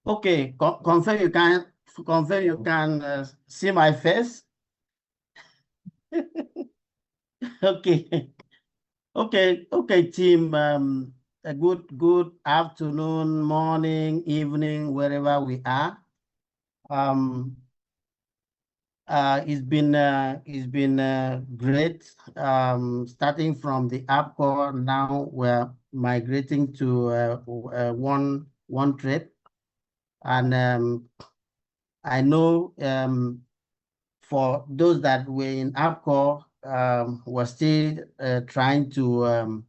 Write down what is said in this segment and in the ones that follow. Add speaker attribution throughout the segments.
Speaker 1: Okay, confirm you can see my face. Okay, okay, team. A good afternoon, morning, evening, wherever we are. Um, it's been great. Starting from the Arbcore, now we're migrating to one trade, and I know for those that were in Arbcore, were still trying to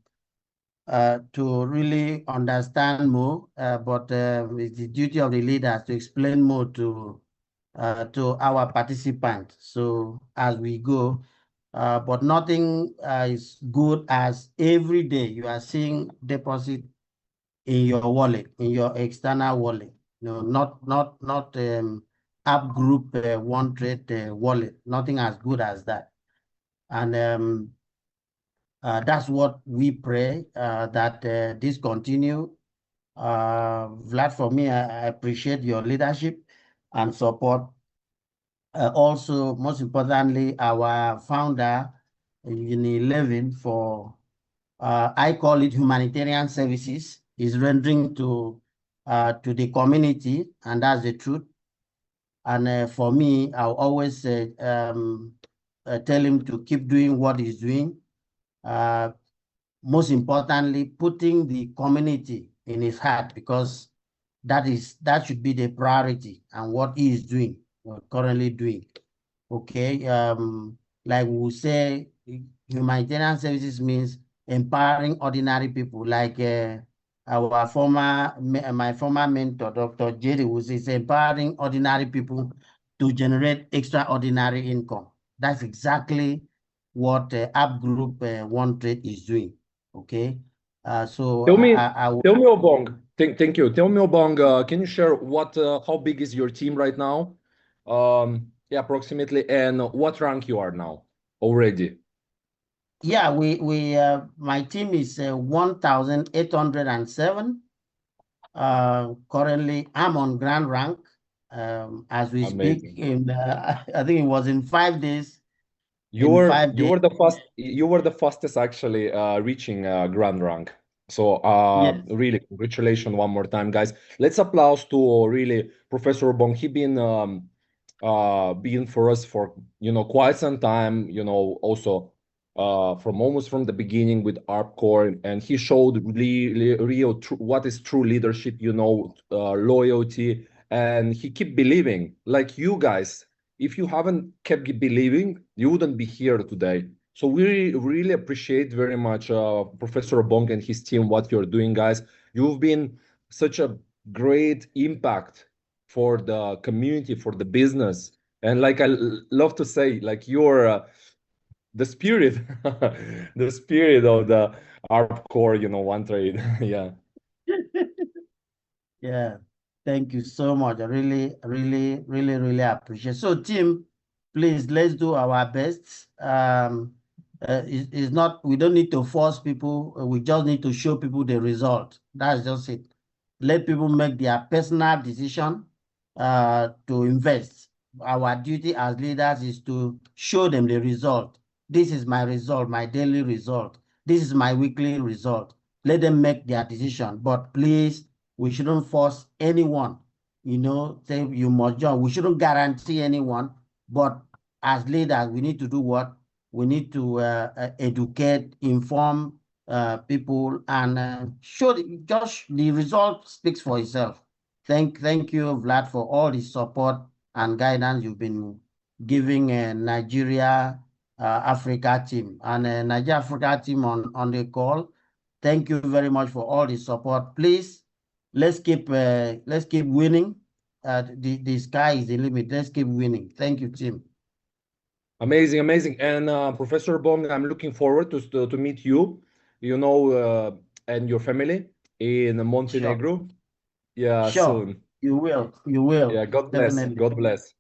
Speaker 1: really understand more, but it's the duty of the leaders to explain more to our participants. So as we go, but nothing is good as every day you are seeing deposit in your wallet, in your external wallet. No, not app group one trade wallet. Nothing as good as that. And that's what we pray that this continue. Vlad, for me, I appreciate your leadership and support. Also, most importantly, our founder, in 11 for, I call it humanitarian services, is rendering to the community, and that's the truth. And for me, I'll always tell him to keep doing what he's doing. Most importantly, putting the community in his heart, because that should be the priority and what he is doing, currently doing. Okay, like we say, humanitarian services means empowering ordinary people, like my former mentor, Dr. Jerry, who says empowering ordinary people to generate extraordinary income. That's exactly what App Group OneTrade is doing. Okay, so
Speaker 2: Tell me,
Speaker 1: I will.
Speaker 2: tell me, Obong. Thank you. Tell me, Obong. Can you share how big is your team right now? Yeah, approximately, and what rank you are now already?
Speaker 1: Yeah, my team is 1,807. Currently, I'm on grand rank as we speak.
Speaker 2: Amazing.
Speaker 1: I think it was in 5 days.
Speaker 2: You
Speaker 1: In
Speaker 2: were
Speaker 1: five
Speaker 2: you
Speaker 1: days,
Speaker 2: were the fastest actually reaching grand rank. So
Speaker 1: yes.
Speaker 2: really congratulations one more time, guys. Let's applause to really Professor Bong. He been for us for quite some time. Also from almost from the beginning with Arbcore, and he showed really real what is true leadership. Loyalty, and he keep believing like you guys. If you haven't kept believing, you wouldn't be here today. So we really appreciate very much Professor Bong and his team, what you're doing, guys. You've been such a great impact for the community, for the business. And like love to say, like you're the spirit, the spirit of the Arbcore, OneTrade. Yeah.
Speaker 1: Yeah. Thank you so much. I really, really, really, really appreciate. So, team, please let's do our best. It's not, we don't need to force people. We just need to show people the result. That's just it. Let people make their personal decision to invest. Our duty as leaders is to show them the result. This is my result, my daily result. This is my weekly result. Let them make their decision. But please, we shouldn't force anyone, say you must join. We shouldn't guarantee anyone, but as leaders, we need to do what? We need to educate, inform people, and show just the result speaks for itself. Thank you, Vlad, for all the support and guidance you've been giving Nigeria Africa team and Nigeria Africa team on the call. Thank you very much for all the support. Please, let's keep winning. The sky is the limit. Let's keep winning. Thank you, team.
Speaker 2: Amazing, amazing. And Professor Bong, I'm looking forward to meet you, and your family in
Speaker 1: Sure.
Speaker 2: Montenegro. Yeah,
Speaker 1: Sure.
Speaker 2: soon.
Speaker 1: You will. You will.
Speaker 2: Yeah, God bless.
Speaker 1: Definitely.
Speaker 2: God bless.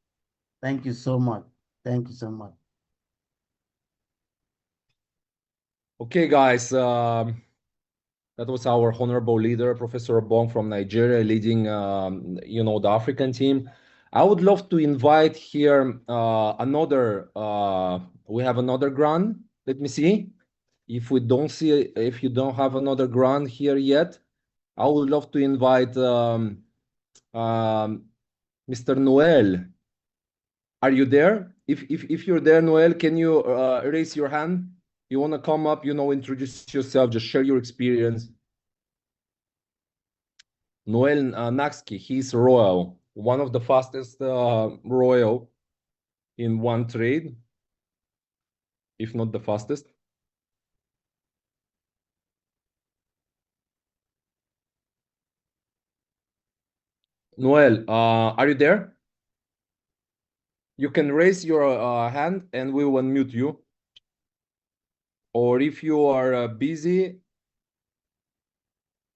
Speaker 1: Thank you so much. Thank you so much.
Speaker 2: Okay, guys. That was our honorable leader, Professor Bong from Nigeria, leading, you know, the African team. I would love to invite here another. We have another grant. Let me see. If we don't see, if you don't have another grant here yet, I would love to invite Mr. Noel. Are you there? If you're there, Noel, can you raise your hand? You want to come up, you know, introduce yourself, just share your experience. Noel Naksky, he's royal, one of the fastest royal in OneTrade, if not the fastest. Noel, are you there? You can raise your hand and we will unmute you. Or if you are busy,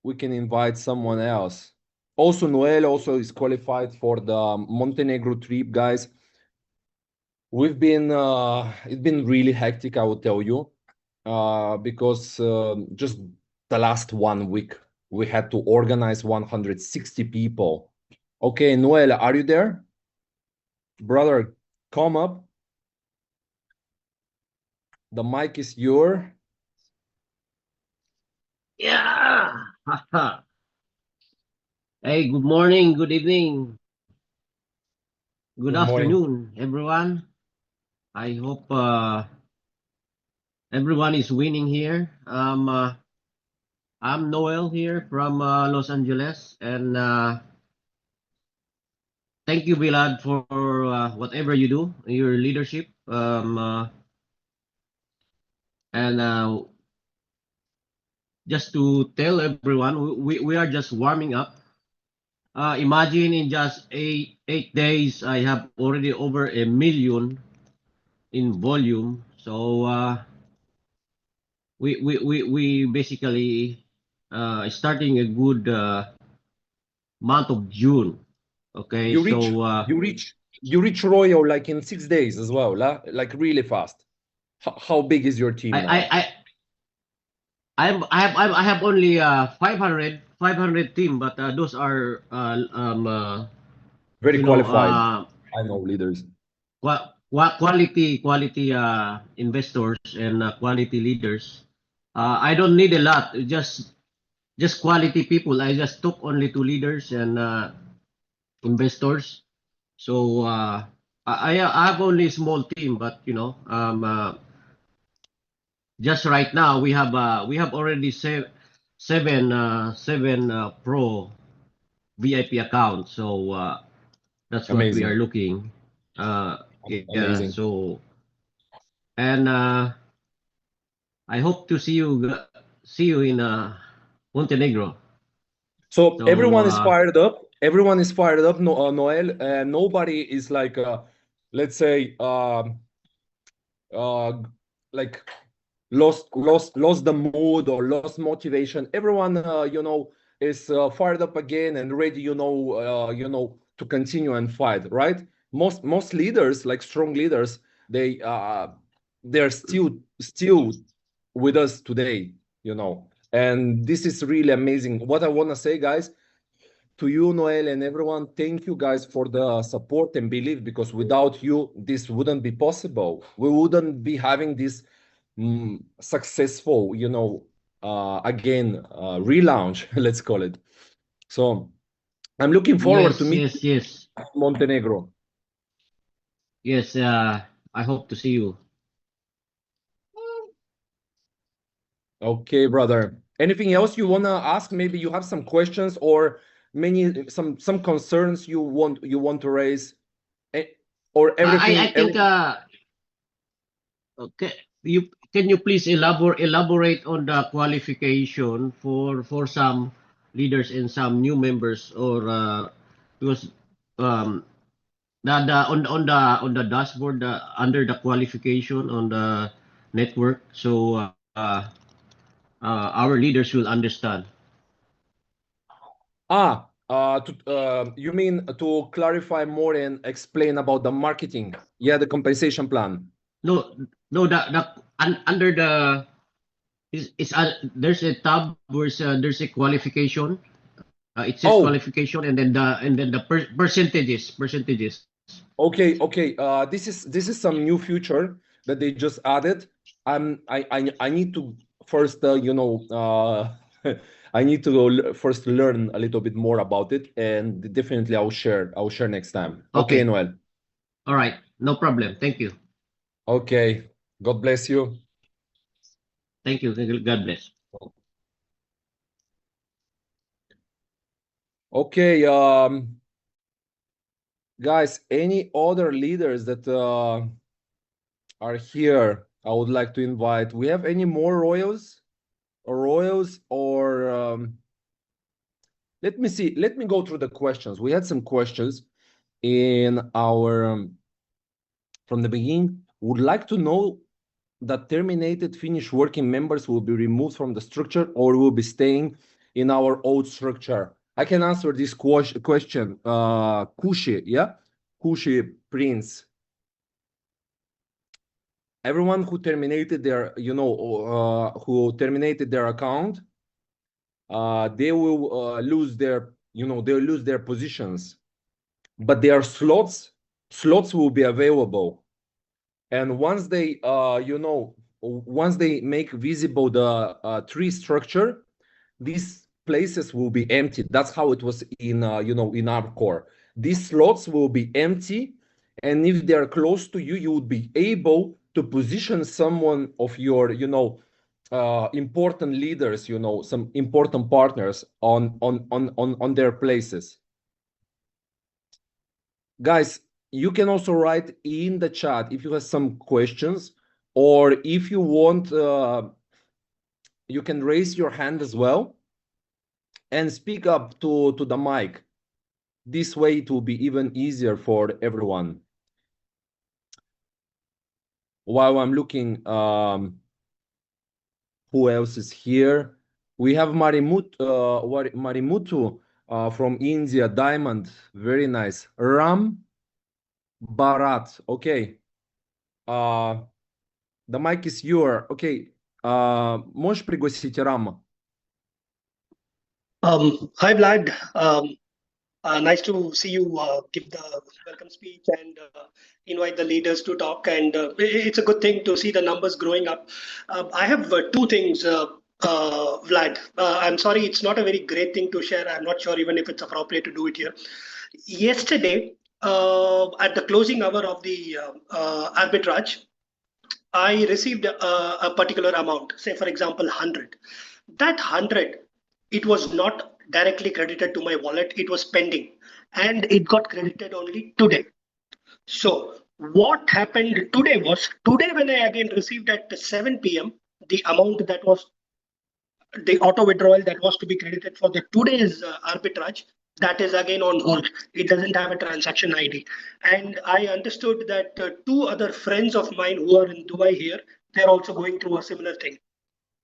Speaker 2: we can invite someone else. Also, Noel also is qualified for the Montenegro trip, guys. We've been, it's been really hectic, I will tell you, because just the last 1 week, we had to organize 160 people. Okay, Noel, are you there? Brother, come up. The mic is yours.
Speaker 3: Yeah. Hey, good morning, good evening, good afternoon, everyone. I hope everyone is winning here. I'm Noel here from Los Angeles, and thank you, Bilad, for whatever you do, your leadership. And just to tell everyone, we are just warming up. Imagine in just eight days, I have already over 1 million in volume. So we basically starting a good month of June. Okay,
Speaker 2: you reach royal like in 6 days as well, like really fast. How big is your team now?
Speaker 3: I have only 500 team, but those are
Speaker 2: very qualified. I know leaders.
Speaker 3: Quality investors and quality leaders. I don't need a lot, just quality people. I just took only 2 leaders and investors. So I have only a small team, but you know, just right now we have already seven pro VIP accounts. So that's what we are looking. Yeah. So, and I hope to see you in Montenegro.
Speaker 2: So everyone is fired up. Everyone is fired up, Noel. Nobody is like, let's say, like lost the mood or lost motivation. Everyone, you know, is fired up again and ready, you know, to continue and fight. Right? Most leaders, like strong leaders, they're still with us today. You know. And this is really amazing. What I want to say, guys, to you, Noel, and everyone, thank you, guys, for the support and belief, because without you, this wouldn't be possible. We wouldn't be having this successful, you know, again, relaunch, let's call it. So I'm looking forward to meet Montenegro.
Speaker 3: Yes, I hope to see you.
Speaker 2: Okay, brother. Anything else you want to ask? Maybe you have some questions or some concerns you want to raise, or everything.
Speaker 3: I think okay. Can you please elaborate on the qualification for some leaders and some new members, or because on the dashboard under the qualification on the network, so our leaders will understand.
Speaker 2: You mean to clarify more and explain about the marketing? Yeah, the compensation plan.
Speaker 3: No, under the there's a tab where there's a qualification. It says qualification, and then the percentages.
Speaker 2: Okay. This is some new feature that they just added. I need to first I need to first learn a little bit more about it, and definitely I'll share next time. Okay, Noel.
Speaker 3: All right, no problem. Thank you.
Speaker 2: Okay, God bless you.
Speaker 3: Thank you. God bless.
Speaker 2: Okay, guys, any other leaders that are here, I would like to invite. We have any more royals or let me see. Let me go through the questions. We had some questions in our from the beginning. Would like to know that terminated Finnish working members will be removed from the structure or will be staying in our old structure. I can answer this question. Kushi, yeah, Kushi Prince. Everyone who terminated their, who terminated their account, they will lose their, they'll lose their positions, but their slots will be available. And once they, once they make visible the tree structure, these places will be empty. That's how it was in, in Arbcore. These slots will be empty, and if they are close to you, you would be able to position someone of your, important leaders, some important partners on their places. Guys, you can also write in the chat if you have some questions, or if you want, you can raise your hand as well and speak up to the mic. This way it will be even easier for everyone. While I'm looking, who else is here? We have Marimutu from India, Diamond, very nice. Ram Bharat, okay. The mic is yours. Okay. Можешь пригласить Рама?
Speaker 4: Hi, Vlad. Nice to see you give the welcome speech and invite the leaders to talk. And it's a good thing to see the numbers growing up. I have two things, Vlad. I'm sorry, it's not a very great thing to share. I'm not sure even if it's appropriate to do it here. Yesterday, at the closing hour of the arbitrage, I received a particular amount, say, for example, 100. That 100, it was not directly credited to my wallet. It was pending, and it got credited only today. So what happened today was, today when I again received at 7 p.m., the amount that was the auto withdrawal that was to be credited for the today's arbitrage, that is again on hold. It doesn't have a transaction ID. And I understood that two other friends of mine who are in Dubai here, they're also going through a similar thing.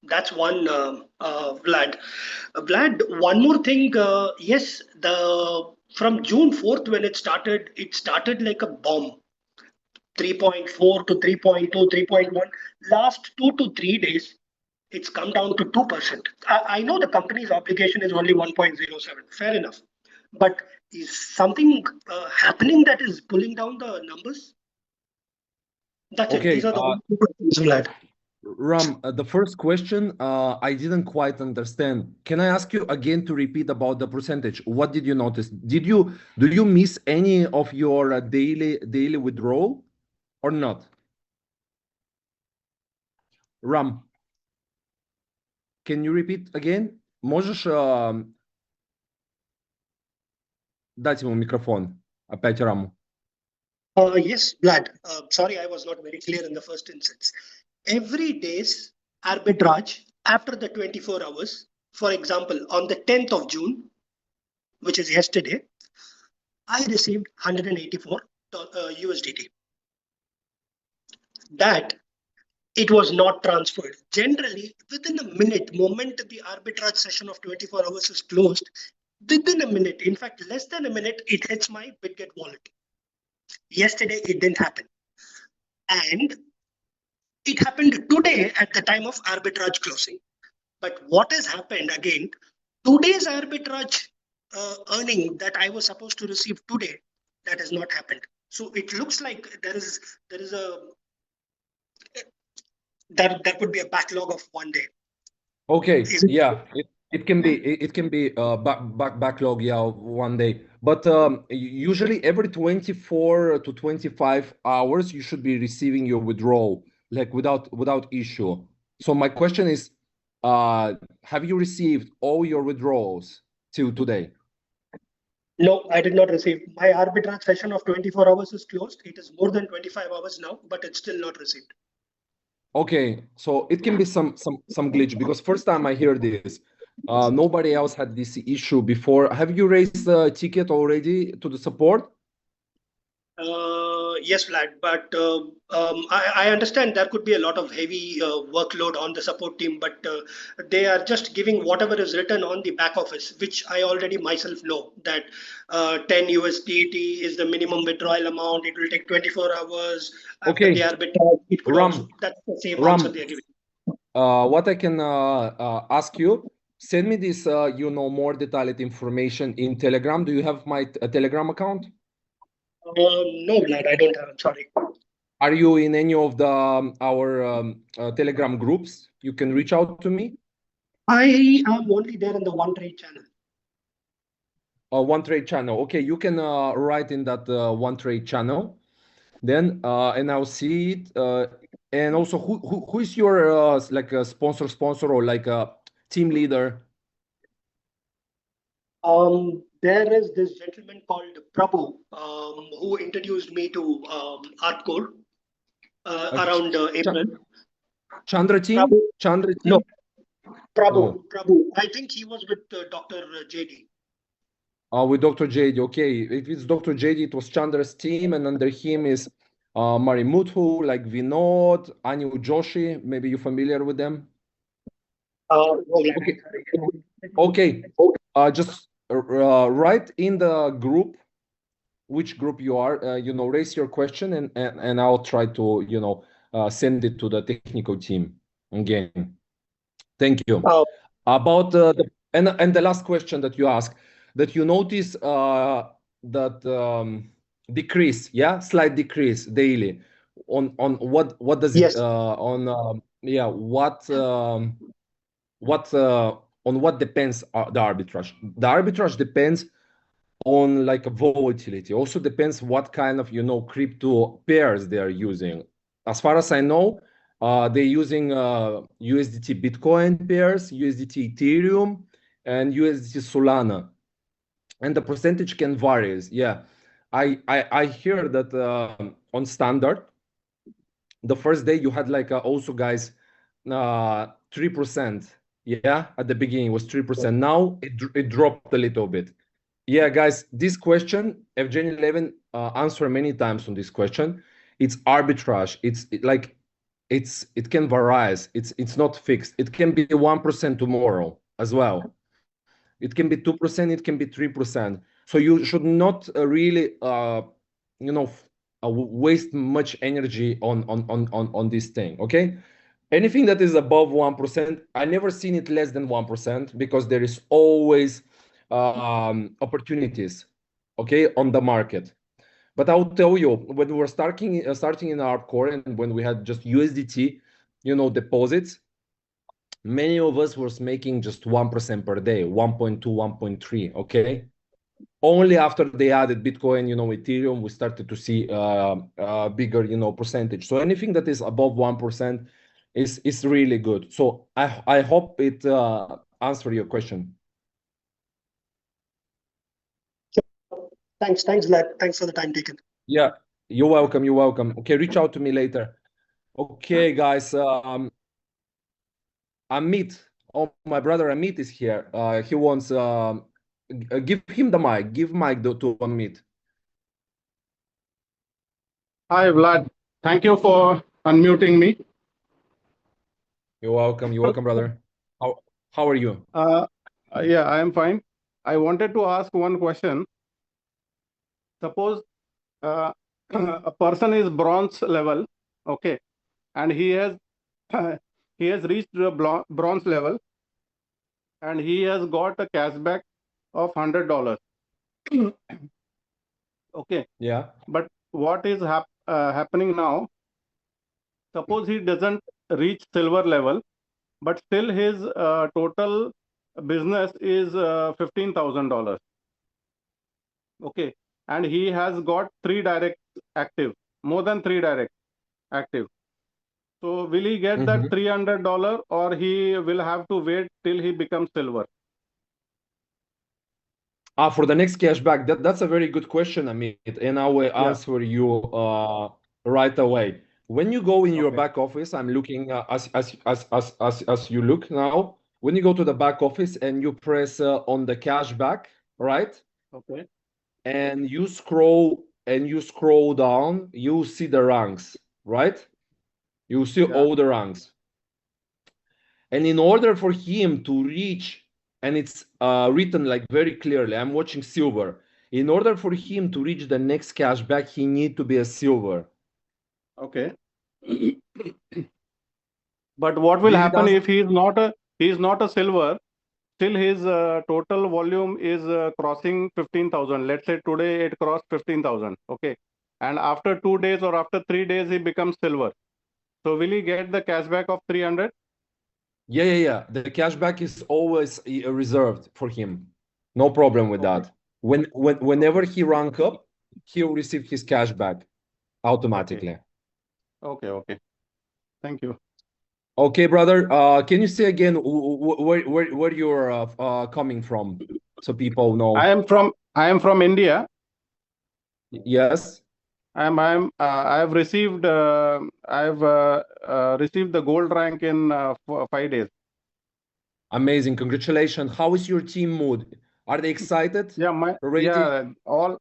Speaker 4: That's one, Vlad. Vlad, one more thing. Yes, from June 4th when it started like a bomb. 3.4 to 3.2, 3.1. Last 2 to 3 days, it's come down to 2%. I know the company's obligation is only 1.07. Fair enough. But is something happening that is pulling down the numbers? That's
Speaker 2: okay,
Speaker 4: it. These are the two questions, Vlad.
Speaker 2: Ram, the first question, I didn't quite understand. Can I ask you again to repeat about the percentage? What did you notice? Do you miss any of your daily withdrawal or not? Ram, can you repeat again? Можешь дать ему микрофон? Опять Раму.
Speaker 4: Yes, Vlad. Sorry, I was not very clear in the first instance. Every day's arbitrage after the 24 hours, for example, on the 10th of June, which is yesterday, I received 184 USDT. That it was not transferred. Generally, within a minute, moment the arbitrage session of 24 hours is closed, within a minute, in fact, less than a minute, it hits my Bitget wallet. Yesterday, it didn't happen. And It happened today at the time of arbitrage closing. But what has happened again, today's arbitrage earning that I was supposed to receive today, that has not happened. So it looks like there could be a backlog of 1 day.
Speaker 2: Okay, yeah, it can be backlog, yeah, of 1 day. But usually every 24 to 25 hours you should be receiving your withdrawal, like without issue. So my question is, have you received all your withdrawals till today?
Speaker 4: No, I did not receive. My arbitrage session of 24 hours is closed. It is more than 25 hours now, but it's still not received.
Speaker 2: Okay, so it can be some glitch, because first time I hear this, nobody else had this issue before. Have you raised the ticket already to the support?
Speaker 4: Yes, Vlad, but I understand there could be a lot of heavy workload on the support team, but they are just giving whatever is written on the back office, which I already myself know that 10 USDT is the minimum withdrawal amount. It will take 24 hours. After
Speaker 2: Okay,
Speaker 4: the arbitrage, it could also, that's the same answer they are giving.
Speaker 2: What I can ask you, send me this, more detailed information in Telegram. Do you have my Telegram account?
Speaker 4: No, Vlad, I don't have. I'm sorry.
Speaker 2: Are you in any of the our Telegram groups? You can reach out to me.
Speaker 4: I am only there in the OneTrade channel.
Speaker 2: OneTrade channel. Okay, you can write in that OneTrade channel. Then and I'll see it. And also, who is your like a sponsor or like a team leader?
Speaker 4: There is this gentleman called Prabhu who introduced me to Arbcore around April.
Speaker 2: Chandra team?
Speaker 4: Prabhu,
Speaker 2: Chandra team?
Speaker 4: no, Prabhu.
Speaker 2: No.
Speaker 4: Prabhu. I think he was with Dr. JD.
Speaker 2: With Dr. JD. Okay, if it's Dr. JD, it was Chandra's team, and under him is Marimuthu, like Vinod, Anu Joshi. Maybe you're familiar with them.
Speaker 4: Okay.
Speaker 2: Okay. Just write in the group which group you are. Raise your question, and I'll try to send it to the technical team again. Thank you. About the last question that you asked, that you notice that decrease, yeah, slight decrease daily on what does
Speaker 4: yes.
Speaker 2: it on on what depends the arbitrage? The arbitrage depends on like a volatility. Also depends what kind of crypto pairs they are using. As far as I know, they're using USDT Bitcoin pairs, USDT Ethereum, and USDT Solana, and the percentage can vary. Yeah, I hear that on standard, the first day you had like also guys 3%. Yeah, at the beginning it was 3%. Now it dropped a little bit. Yeah, guys, this question, Evgeny Levin answered many times on this question. It's arbitrage. It can vary. It's not fixed. It can be 1% tomorrow as well. It can be 2%. It can be 3%. So you should not really waste much energy on this thing. Okay. Anything that is above 1%, I never seen it less than 1%, because there is always opportunities, okay, on the market. But I'll tell you, when we were starting in Arbcore, and when we had just USDT, deposits, many of us was making just 1% per day, 1.2, 1.3, okay? Only after they added Bitcoin, Ethereum, we started to see bigger, percentage. So anything that is above 1% is really good. So I hope it answered your question.
Speaker 4: Thanks, Vlad. Thanks for the time taken.
Speaker 2: Yeah, you're welcome. You're welcome. Okay, reach out to me later. Okay, guys. Amit, my brother Amit is here. He wants give him the mic. Give mic to Amit.
Speaker 5: Hi, Vlad. Thank you for unmuting me.
Speaker 2: You're welcome. You're welcome, brother. How are you?
Speaker 5: Yeah, I am fine. I wanted to ask one question. Suppose a person is bronze level, okay, and he has he has reached the bronze level, and he has got a cashback of $100. Okay,
Speaker 2: Yeah.
Speaker 5: but what is happening now? Suppose he doesn't reach silver level, but still his total business is $15,000. Okay, and he has got 3 direct active, more than 3 direct active. So will he get that $300, or he will have to wait till he becomes silver?
Speaker 2: For the next cashback, that's a very good question, Amit, and I will answer you right away. When you go in your back office, I'm looking as you look now. When you go to the back office and you press on the cashback, right?
Speaker 5: Okay.
Speaker 2: And you scroll down, you see the ranks, right? You see all the ranks. And in order for him to reach, and it's written like very clearly, I'm watching silver. In order for him to reach the next cashback, he need to be a silver.
Speaker 5: Okay. But what will happen if he's not a silver? Still, his total volume is crossing 15,000. Let's say today it crossed 15,000. Okay, and after 2 days or after 3 days he becomes silver. So will he get the cashback of 300?
Speaker 2: Yeah. The cashback is always reserved for him. No problem with that. Whenever he rank up, he'll receive his cashback automatically.
Speaker 5: Okay. Thank you.
Speaker 2: Okay, brother. Can you say again where you're coming from, so people know?
Speaker 5: I am from India.
Speaker 2: Yes.
Speaker 5: I've received received the gold rank in 5 days.
Speaker 2: Amazing! Congratulations. How is your team mood? Are they excited?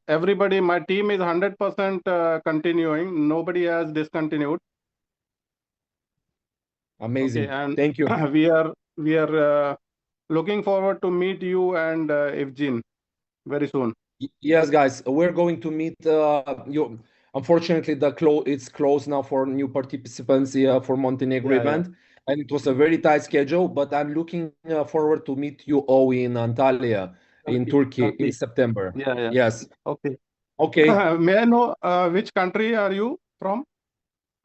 Speaker 5: Everybody. My team is 100% continuing. Nobody has discontinued.
Speaker 2: Amazing.
Speaker 5: Okay, and
Speaker 2: thank you.
Speaker 5: We are looking forward to meet you and Evgene very soon.
Speaker 2: Yes, guys, we're going to meet you. Unfortunately, it's closed now for new participants for Montenegro event, and it was a very tight schedule. But I'm looking forward to meet you all in Antalya, in Turkey, in September. Yes.
Speaker 5: Okay. May I know which country are you from?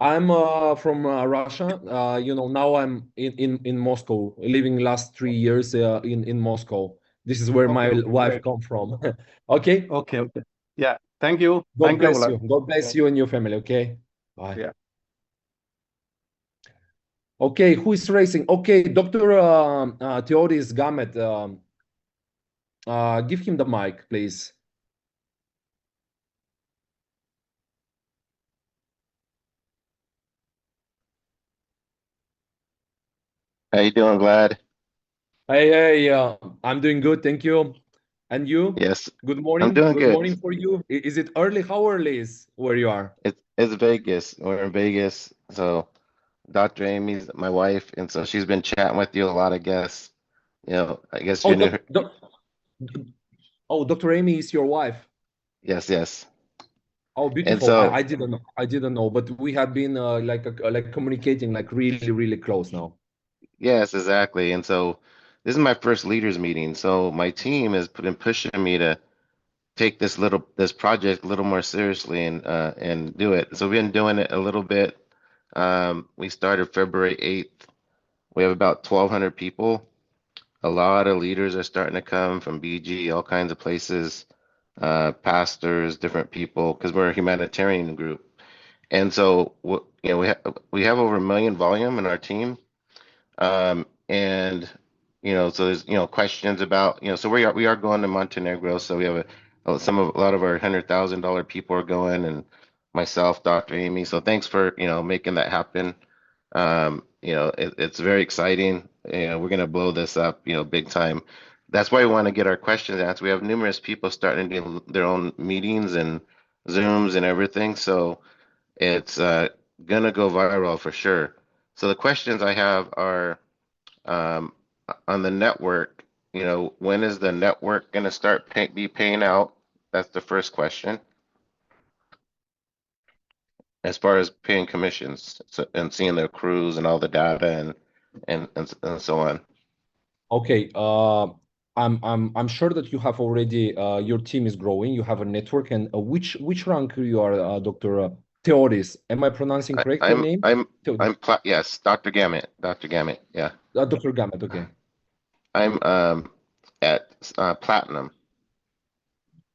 Speaker 2: I'm from Russia. Now I'm in Moscow, living last 3 years in Moscow. This is where my wife come from. Okay.
Speaker 5: Okay. Yeah. Thank you.
Speaker 2: God bless you. God bless you and your family. Okay. Bye.
Speaker 5: Yeah.
Speaker 2: Okay. Who is racing? Okay, Dr. Theodis Gamet. Give him the mic, please.
Speaker 6: How you doing, Vlad?
Speaker 2: Hey, I'm doing good, thank you. And you?
Speaker 6: Yes.
Speaker 2: Good morning.
Speaker 6: I'm doing
Speaker 2: good
Speaker 6: good.
Speaker 2: morning for you. Is it early? How early is where you are?
Speaker 6: It's Vegas. We're in Vegas. So Dr. Amy's my wife, and so she's been chatting with you a lot, I guess. I guess you're new.
Speaker 2: Dr. Amy is your wife.
Speaker 6: Yes.
Speaker 2: Oh, beautiful.
Speaker 6: And so,
Speaker 2: I didn't know, but we have been like communicating like really, really close now.
Speaker 6: yes, exactly. And so this is my first leaders meeting. So my team has been pushing me to take this project a little more seriously and do it. So we've been doing it a little bit. We started February 8th. We have about 1,200 people. A lot of leaders are starting to come from BG, all kinds of places, pastors, different people, because we're a humanitarian group. And so, we have over 1 million volume in our team. And so there's questions about so we are going to Montenegro, so we have a lot of our $100,000 people are going, and myself, Dr. Amy. So thanks for making that happen. It's very exciting. We're gonna blow this up, big time. That's why we want to get our questions answered. We have numerous people starting to do their own meetings and Zooms and everything, so it's gonna go viral for sure. So the questions I have are on the network. When is the network gonna start be paying out? That's the first question. as far as paying commissions, and seeing their crews and all the data and so on.
Speaker 2: Okay. I'm sure that you have already your team is growing. You have a network, and which rank you are, Dr. Theodis? Am I pronouncing correct your name?
Speaker 6: Yes, Dr. Gamut. Dr. Gamut. Yeah.
Speaker 2: Dr. Gamut. Okay.
Speaker 6: I'm at platinum.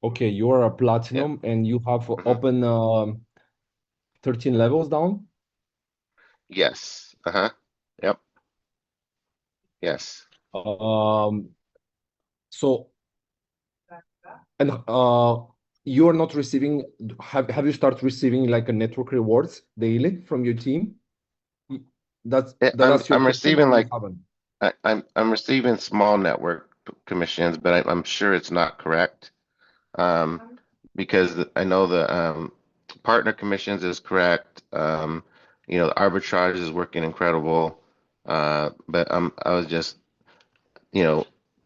Speaker 2: Okay, you are a platinum, and you have open 13 levels down.
Speaker 6: Yes. Yep. Yes.
Speaker 2: So, and you are not receiving. Have you started receiving like a network rewards daily from your team? That's your
Speaker 6: I'm
Speaker 2: question,
Speaker 6: receiving
Speaker 2: or you
Speaker 6: like
Speaker 2: haven't?
Speaker 6: I'm receiving small network commissions, but I'm sure it's not correct. Because I know the partner commissions is correct. You know, the arbitrage is working incredible. But I was just, you know,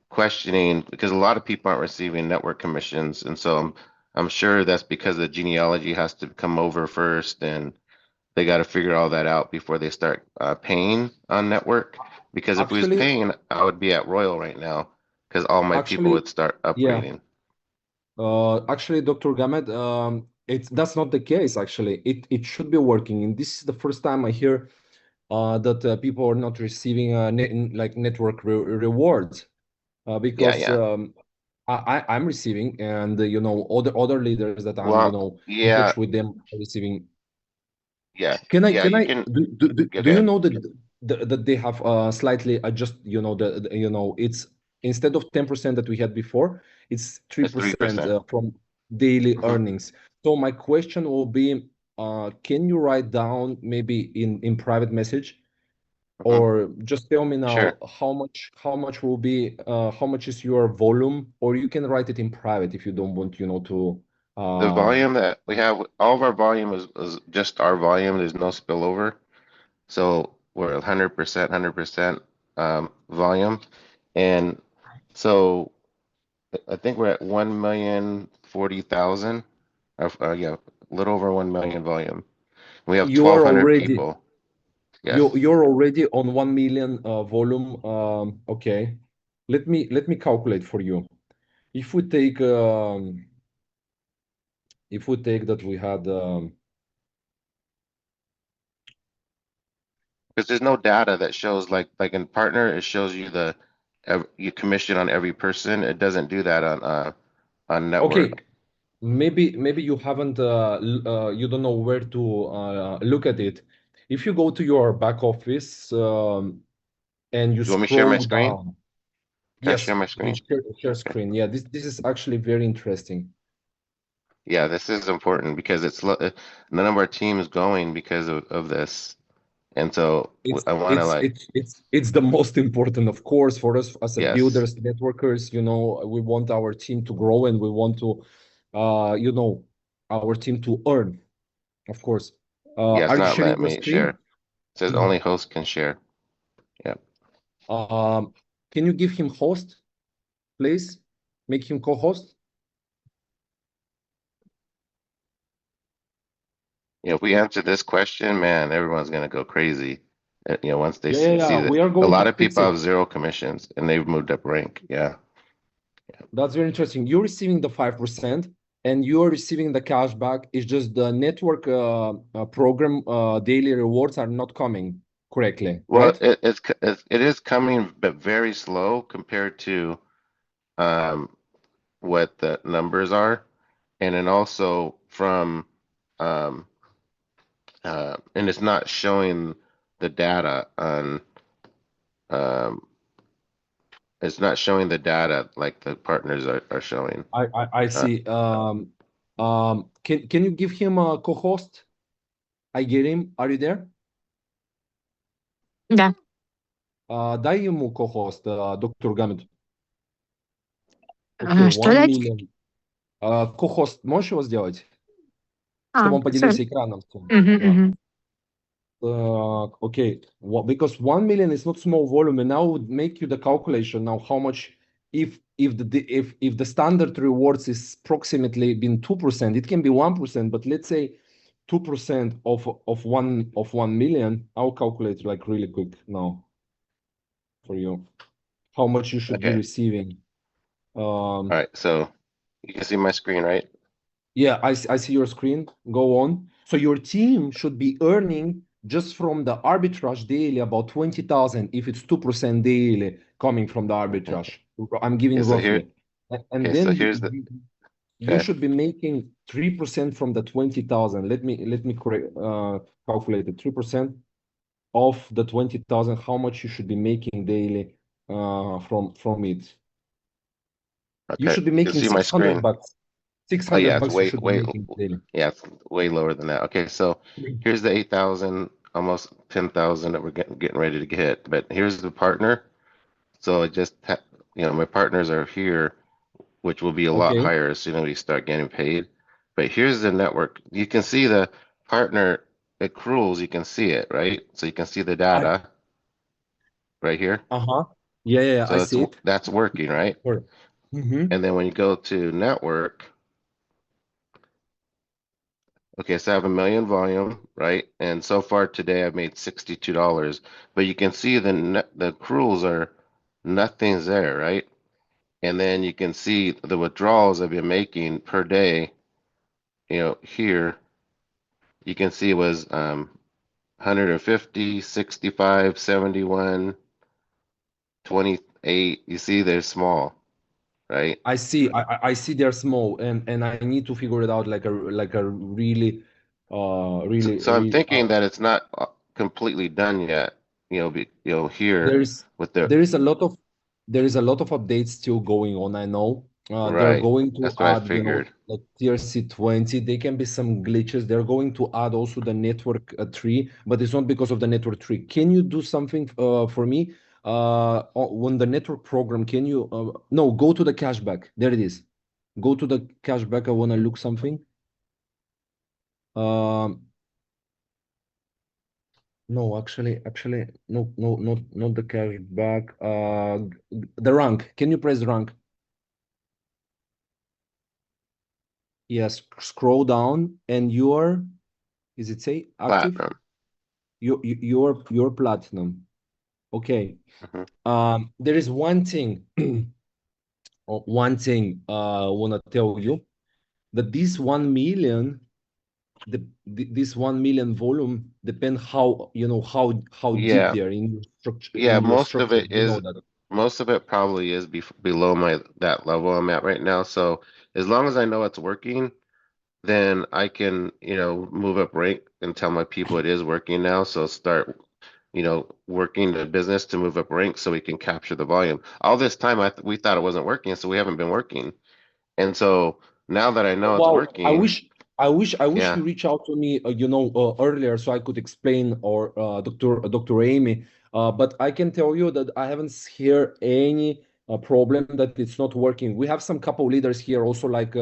Speaker 6: questioning because a lot of people aren't receiving network commissions, and so I'm sure that's because the genealogy has to come over first, and they got to figure all that out before they start paying on network. Because if we was
Speaker 2: Actually,
Speaker 6: paying, I would be at Royal right now because all my people would start
Speaker 2: yeah.
Speaker 6: upgrading.
Speaker 2: Actually, Dr. Gamet, that's not the case. Actually, it should be working, and this is the first time I hear that people are not receiving network rewards. Because I'm receiving, and you know, other leaders that I'm in touch with them are receiving. Can I do you know that they have slightly adjust, you know, it's instead of 10% that we had before, it's 3% from daily earnings. So my question will be, can you write down maybe in private message, or just tell me now how much will be how much is your volume, or you can write it in private if you don't want, you know, to
Speaker 6: the volume that we have, all of our volume is just our volume. There's no spillover. So we're 100% volume. And so I think we're at 1,040,000. Yeah, a little over 1 million volume. We have 1,200 people. Yes.
Speaker 2: You're already on 1 million volume. Okay, let me calculate for you. If we take that we had
Speaker 6: because there's no data that shows like in partner, it shows you you commission on every person. It doesn't do that on network.
Speaker 2: Okay, maybe you haven't you don't know where to look at it. If you go to your back office and you
Speaker 6: want me to share my
Speaker 2: scroll
Speaker 6: screen?
Speaker 2: down.
Speaker 6: Can I
Speaker 2: Yes,
Speaker 6: share my screen?
Speaker 2: share screen. Yeah, this is actually very interesting.
Speaker 6: Yeah, this is important because none of our team is going because of this. And so I want to like
Speaker 2: it's the most important, of course, for us as
Speaker 6: yes.
Speaker 2: builders, networkers. You know, we want our team to grow, and we want to, you know, our team to earn, of course.
Speaker 6: Yeah, it's
Speaker 2: are you
Speaker 6: not
Speaker 2: sharing
Speaker 6: letting
Speaker 2: your
Speaker 6: me
Speaker 2: screen?
Speaker 6: share. It says only host can share. Yeah.
Speaker 2: Can you give him host, please? Make him co-host.
Speaker 6: Yeah, if we answer this question, man, everyone's gonna go crazy. You know, once they see that
Speaker 2: We are
Speaker 6: a
Speaker 2: going
Speaker 6: lot
Speaker 2: to
Speaker 6: of
Speaker 2: fix
Speaker 6: people
Speaker 2: it.
Speaker 6: have 0 commissions and they've moved up rank. Yeah.
Speaker 2: That's very interesting. You're receiving the 5%, and you're receiving the cash back. It's just the network program daily rewards are not coming correctly,
Speaker 6: Well,
Speaker 2: right?
Speaker 6: it is coming, but very slow compared to what the numbers are, and then also from and it's not showing the data on it's not showing the data like the partners are showing.
Speaker 2: I see. Can you give him a co-host? I get him. Are you there?
Speaker 7: Да.
Speaker 2: Дай ему co-host, доктор Гамид. Okay,
Speaker 7: Что
Speaker 2: 1
Speaker 7: дать?
Speaker 2: million. Co-host, можешь его сделать? Чтобы он поделился экраном. Okay, well, because 1 million is not small volume, and I would make you the calculation now how much if the standard rewards is approximately been 2%, it can be 1%, but let's say 2% of 1 million, I'll calculate like really quick now for you how much you should be
Speaker 6: Okay.
Speaker 2: receiving.
Speaker 6: All right. So you can see my screen, right?
Speaker 2: Yeah, I see your screen. Go on. So your team should be earning just from the arbitrage daily about 20,000 if it's 2% daily coming from the arbitrage. I'm giving
Speaker 6: Okay, so here,
Speaker 2: roughly. And
Speaker 6: okay, so
Speaker 2: then
Speaker 6: here's the,
Speaker 2: you
Speaker 6: okay.
Speaker 2: should be making 3% from the 20,000. Let me correct, calculate it. 3% of the 20,000, how much you should be making daily from it. You
Speaker 6: Okay,
Speaker 2: should be
Speaker 6: you can
Speaker 2: making
Speaker 6: see my
Speaker 2: 600
Speaker 6: screen.
Speaker 2: bucks.
Speaker 6: Oh
Speaker 2: 600
Speaker 6: yeah, it's
Speaker 2: bucks you should be making daily.
Speaker 6: yeah, it's way lower than that. Okay, so here's the 8,000, almost 10,000 that we're getting ready to get. But here's the partner. So it just, my partners are here, which will be a lot
Speaker 2: Okay.
Speaker 6: higher as soon as we start getting paid. But here's the network. You can see the partner accruals. You can see it, right? So you can see the
Speaker 2: I
Speaker 6: data right here.
Speaker 2: Uh-huh. Yeah, I
Speaker 6: So
Speaker 2: see it.
Speaker 6: that's working, right?
Speaker 2: Sure. Mm-hmm.
Speaker 6: And then when you go to network, okay, so I have a million volume, right? And so far today I've made $62. But you can see the accruals are nothing's there, right? And then you can see the withdrawals I've been making per day, here you can see it was 150, 65, 71, 28. You see they're small, right?
Speaker 2: I see. I see they're small, and I need to figure it out like a really,
Speaker 6: So I'm thinking that it's not completely done yet, here
Speaker 2: there is
Speaker 6: with the
Speaker 2: there is a lot of there is a lot of updates still going on. I know. They're
Speaker 6: right.
Speaker 2: going to
Speaker 6: That's what I
Speaker 2: add,
Speaker 6: figured.
Speaker 2: like TRC20. There can be some glitches. They're going to add also the network tree, but it's not because of the network tree. Can you do something for me? On the network program, can you no, go to the cashback. There it is. Go to the cashback. I want to look something. Um, no, actually, no, not the cashback. The rank. Can you press the rank? Yes, scroll down and is it say active?
Speaker 6: Platinum.
Speaker 2: Your platinum. Okay. There is one thing, I want to tell you that this 1 million, this 1 million volume depend how, how deep
Speaker 6: Yeah,
Speaker 2: they are in your structure,
Speaker 6: yeah.
Speaker 2: that.
Speaker 6: Most of it probably is below that level I'm at right now. So as long as I know it's working, then I can, move up rank and tell my people it is working now. So start, working the business to move up rank so we can capture the volume. All this time, we thought it wasn't working, so we haven't been working. And so now that I know it's
Speaker 2: Wow,
Speaker 6: working,
Speaker 2: I wish
Speaker 6: yeah,
Speaker 2: you reach out to me, earlier so I could explain, or Dr. Amy. But I can tell you that I haven't heard any problem that it's not working. We have some couple leaders here also, like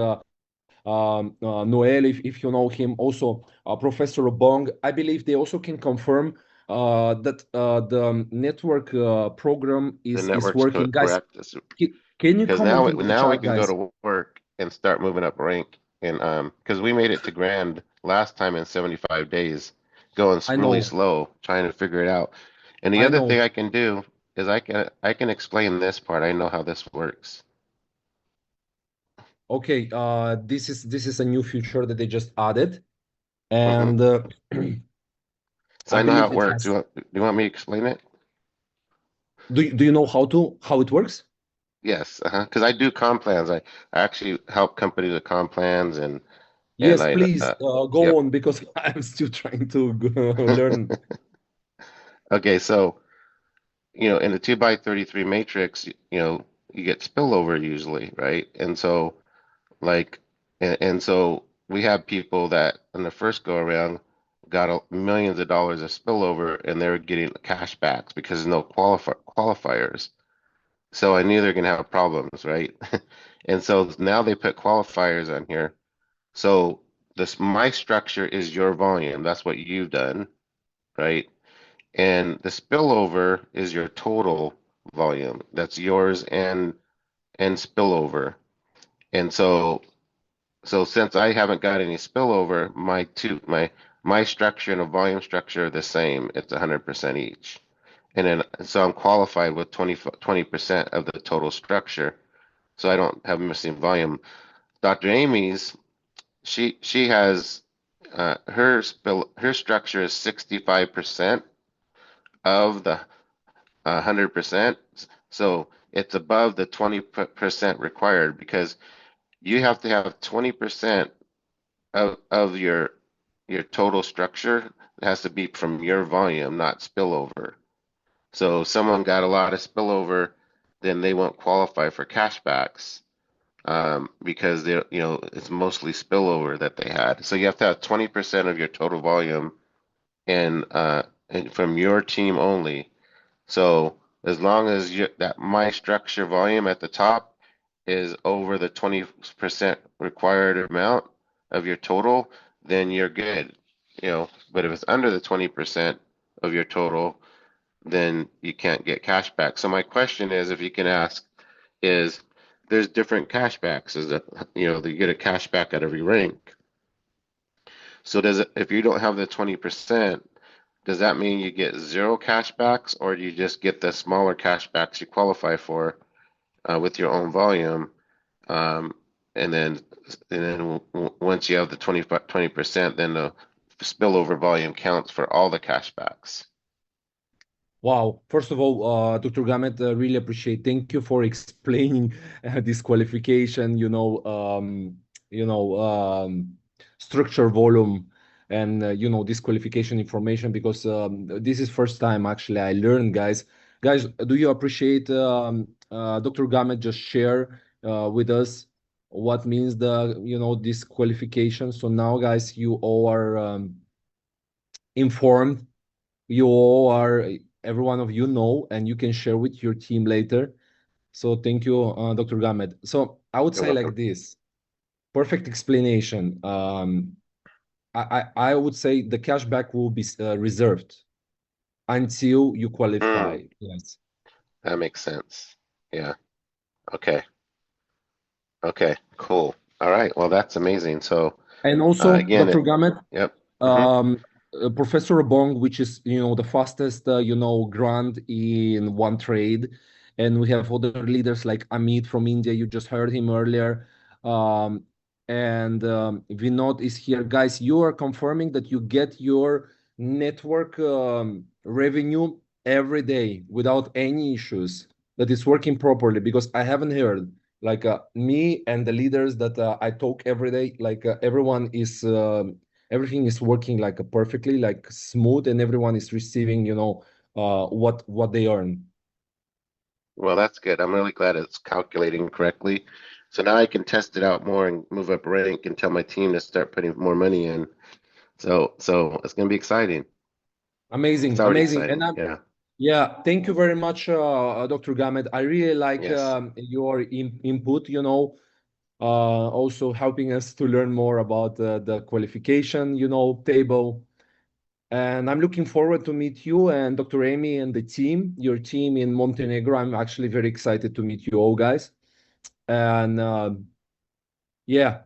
Speaker 2: Noel, if you know him, also Professor Bong. I believe they also can confirm that the network program
Speaker 6: the
Speaker 2: is
Speaker 6: network's
Speaker 2: working. Guys,
Speaker 6: correct.
Speaker 2: can you
Speaker 6: Because
Speaker 2: comment in the
Speaker 6: now we
Speaker 2: chat,
Speaker 6: can go
Speaker 2: guys?
Speaker 6: to work and start moving up rank. And because we made it to grand last time in 75 days, going
Speaker 2: I
Speaker 6: really
Speaker 2: know,
Speaker 6: slow, trying to figure it out. And the
Speaker 2: I
Speaker 6: other thing
Speaker 2: know.
Speaker 6: I can do is I can explain this part. I know how this works.
Speaker 2: Okay, this is a new feature that they just added,
Speaker 6: Hmm.
Speaker 2: and
Speaker 6: So
Speaker 2: I
Speaker 6: I know how
Speaker 2: believe
Speaker 6: it
Speaker 2: it
Speaker 6: works.
Speaker 2: has.
Speaker 6: Do you want me to explain it?
Speaker 2: Do you know how it works?
Speaker 6: Yes, because I do comp plans. I actually help companies with comp plans and
Speaker 2: Yes,
Speaker 6: I
Speaker 2: please go
Speaker 6: yep.
Speaker 2: on because I'm still trying to learn.
Speaker 6: Okay, so in the 2 by 33 matrix, you get spillover usually, right? And so like and so we have people that in the first go around got millions of dollars of spillover and they're getting cash backs because there's no qualifiers. So I knew they're gonna have problems, right? And so now they put qualifiers on here. So my structure is your volume. That's what you've done, right? And the spillover is your total volume. That's yours and spillover. And so so since I haven't got any spillover, my structure and a volume structure are the same. It's 100% each. And then, so I'm qualified with 20% of the total structure. So I don't have missing volume. Dr. Amy's, she has, her structure is 65% of the 100%. So it's above the 20% required, because you have to have 20% of your total structure. It has to be from your volume, not spillover. So if someone got a lot of spillover, then they won't qualify for cashbacks, because they're, it's mostly spillover that they had. So you have to have 20% of your total volume and from your team only. So as long as that my structure volume at the top is over the 20% required amount of your total, then you're good. But if it's under the 20% of your total, then you can't get cash back. So my question is, if you can ask, is there's different cashbacks. Is that, you get a cashback at every rank. So if you don't have the 20%, does that mean you get 0 cashbacks, or do you just get the smaller cashbacks you qualify for with your own volume? And then once you have the 20%, then the spillover volume counts for all the cashbacks.
Speaker 2: Wow. First of all, Dr. Gamet, really appreciate. Thank you for explaining this qualification, structure volume and, this qualification information, because this is first time actually I learned, guys. Guys, do you appreciate Dr. Gamet just share with us what means this qualification? So now, guys, you all are informed. You all are, every one of you know, and you can share with your team later. So thank you, Dr. Gamet. So I would say like this, perfect explanation. I would say the cashback will be reserved until you qualify. Yes.
Speaker 6: That makes sense. Yeah. Okay. Okay, cool. All right. Well, that's amazing. So,
Speaker 2: and also,
Speaker 6: again,
Speaker 2: Dr. Gamet,
Speaker 6: yep.
Speaker 2: Professor Bong, which is, the fastest, grant in OneTrade. And we have other leaders like Amit from India. You just heard him earlier. And Vinod is here. Guys, you are confirming that you get your network revenue every day without any issues, that it's working properly, because I haven't heard like me and the leaders that I talk every day, like everyone is everything is working like perfectly, like smooth, and everyone is receiving, what they earn.
Speaker 6: Well, that's good. I'm really glad it's calculating correctly. So now I can test it out more and move up rank and tell my team to start putting more money in. So it's going to be exciting.
Speaker 2: Amazing,
Speaker 6: It's already
Speaker 2: amazing.
Speaker 6: exciting.
Speaker 2: And yeah, thank you very much, Dr. Gamet. I really like
Speaker 6: Yes.
Speaker 2: your input, also helping us to learn more about the qualification, table. And I'm looking forward to meet you and Dr. Amy and the team, your team in Montenegro. I'm actually very excited to meet you all, guys. And yeah,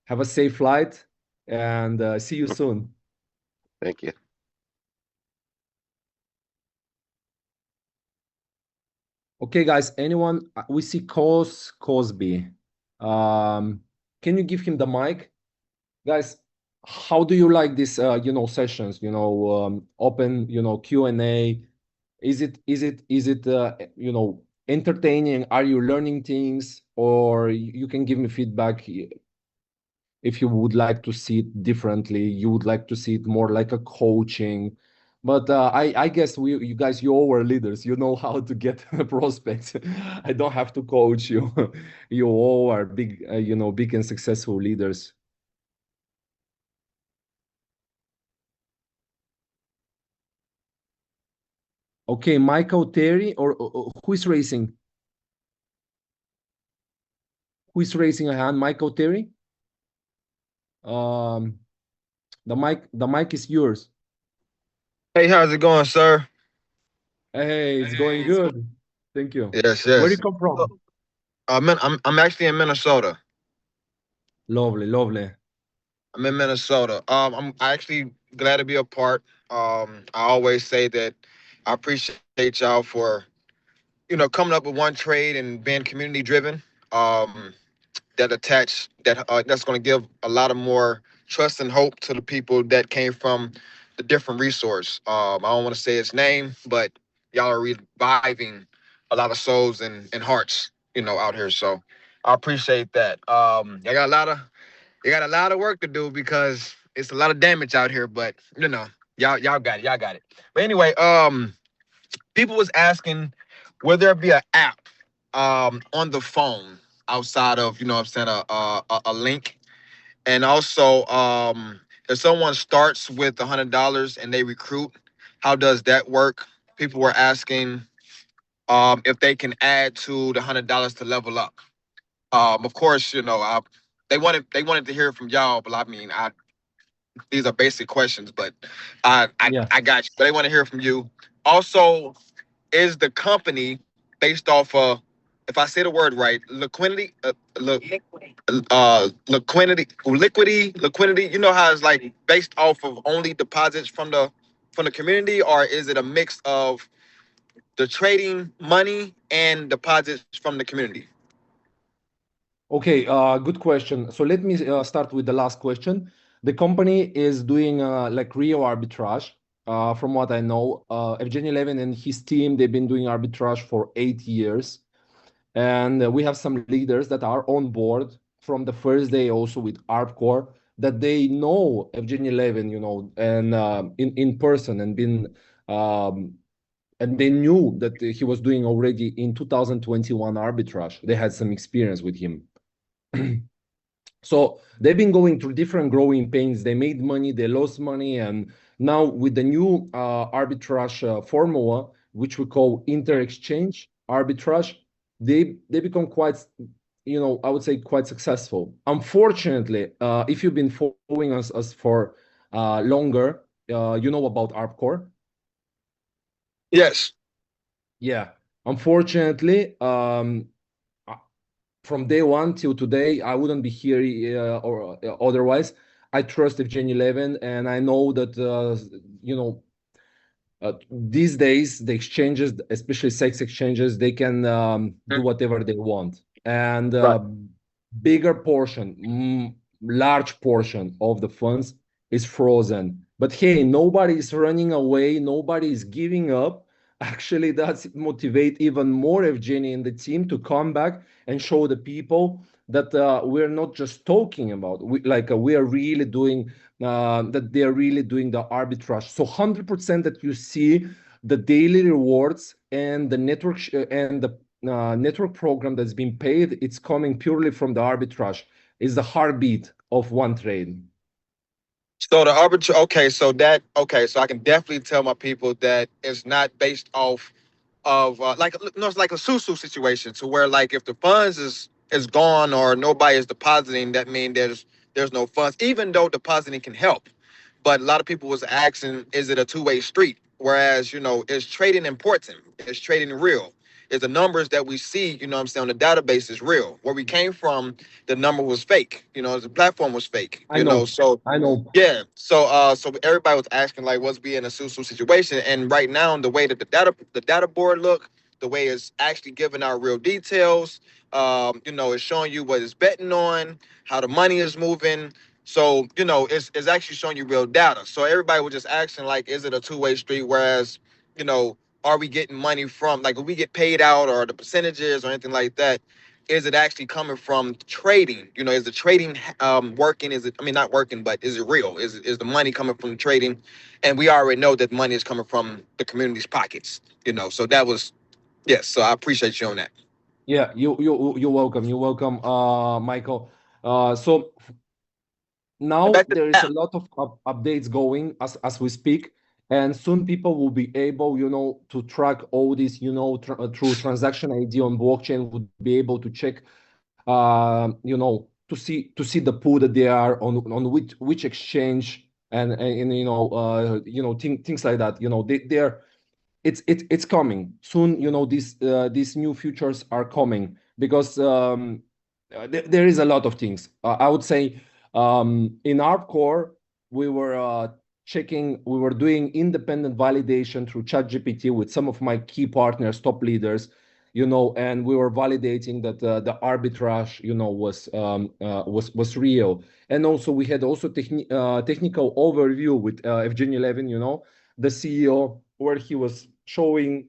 Speaker 2: have a safe flight, and see you soon.
Speaker 6: Thank you.
Speaker 2: Okay, guys, anyone? We see Cosby. Can you give him the mic? Guys, how do you like this, sessions, open, Q&A? Is it entertaining? Are you learning things? Or you can give me feedback if you would like to see it differently. You would like to see it more like a coaching. But I guess you guys, you all were leaders. You know how to get prospects. I don't have to coach you. You all are big, big and successful leaders. Okay, Michael Terry, or who is raising? Who is raising a hand? Michael Terry? The mic is yours.
Speaker 7: Hey, how's it going, sir?
Speaker 2: Hey, it's going good. Thank you.
Speaker 7: Yes,
Speaker 2: Where do you
Speaker 7: yes.
Speaker 2: come from?
Speaker 7: I'm actually in Minnesota.
Speaker 2: Lovely, lovely.
Speaker 7: I'm in Minnesota. I'm actually glad to be a part. I always say that I appreciate y'all for coming up with one trade and being community driven. Um, that's going to give a lot of more trust and hope to the people that came from the different resource. I don't want to say its name, but y'all are reviving a lot of souls and hearts, out here. So I appreciate that. You got a lot of work to do because it's a lot of damage out here, but y'all got it. Y'all got it. But anyway, people was asking, will there be an app on the phone outside of I'm saying a link, and also if someone starts with $100 and they recruit, how does that work? People were asking if they can add to the $100 to level up. Of course, they wanted to hear from y'all, but I mean, these are basic questions, but I got you. But they want to hear from you. Also, is the company based off of, if I say the word right, liquidity, liquidity. You know how it's like based off of only deposits from the community, or is it a mix of the trading money and deposits from the community?
Speaker 2: Okay, good question. So let me start with the last question. The company is doing like real arbitrage. From what I know, Evgeny Levin and his team, they've been doing arbitrage for 8 years. And we have some leaders that are on board from the first day also with Arbcore, that they know Evgeny Levin, and in person, and and they knew that he was doing already in 2021 arbitrage. They had some experience with him. So they've been going through different growing pains. They made money, they lost money, and now with the new arbitrage formula, which we call inter-exchange arbitrage, they become quite, I would say quite successful. Unfortunately, if you've been following us for longer, you know about Arbcore.
Speaker 7: Yes.
Speaker 2: Yeah. Unfortunately, from day one till today, I wouldn't be here or otherwise. I trust Evgeny Levin, and I know that these days the exchanges, especially sex exchanges, they can do whatever they want, and bigger portion, large portion of the funds is frozen. But hey, nobody is running away, nobody is giving up. Actually, that's motivate even more Evgeny and the team to come back and show the people that we're not just talking about. We are really doing that. They are really doing the arbitrage. So 100% that you see the daily rewards and the network and the network program that's been paid, it's coming purely from the arbitrage. Is the heartbeat of OneTrade.
Speaker 7: So the arbitrage, so I can definitely tell my people that it's not based off of it's like a susu situation, to where like if the funds is gone or nobody is depositing, that means there's no funds, even though depositing can help. But a lot of people was asking, is it a two-way street? Whereas, is trading important? Is trading real? Is the numbers that we see, what I'm saying, on the database is real? Where we came from, the number was fake. The platform was fake.
Speaker 2: I know.
Speaker 7: So
Speaker 2: I know.
Speaker 7: yeah. So everybody was asking like, what's being a susu situation? And right now, the way that the data board look, the way it's actually giving out real details, it's showing you what it's betting on, how the money is moving. So, it's actually showing you real data. So everybody was just asking, like, is it a two-way street? Whereas, are we getting money from, like, if we get paid out or the percentages or anything like that, is it actually coming from trading? Is the trading working? Is it, I mean, not working, but is it real? Is the money coming from trading? And we already know that money is coming from the community's pockets, so that was, yes. So I appreciate you on that.
Speaker 2: Yeah, you're welcome. You're welcome, Michael. So now there is a lot of updates going as we speak, and soon people will be able, to track all this, through transaction ID on blockchain, would be able to check, to see the pool that they are on which exchange, and things like that. They're it's coming soon. These new futures are coming because there is a lot of things. I would say in Arbcore, we were we were doing independent validation through ChatGPT with some of my key partners, top leaders, and we were validating that the arbitrage, was real. And also we had also technical overview with Evgeny Levin, the CEO, where he was showing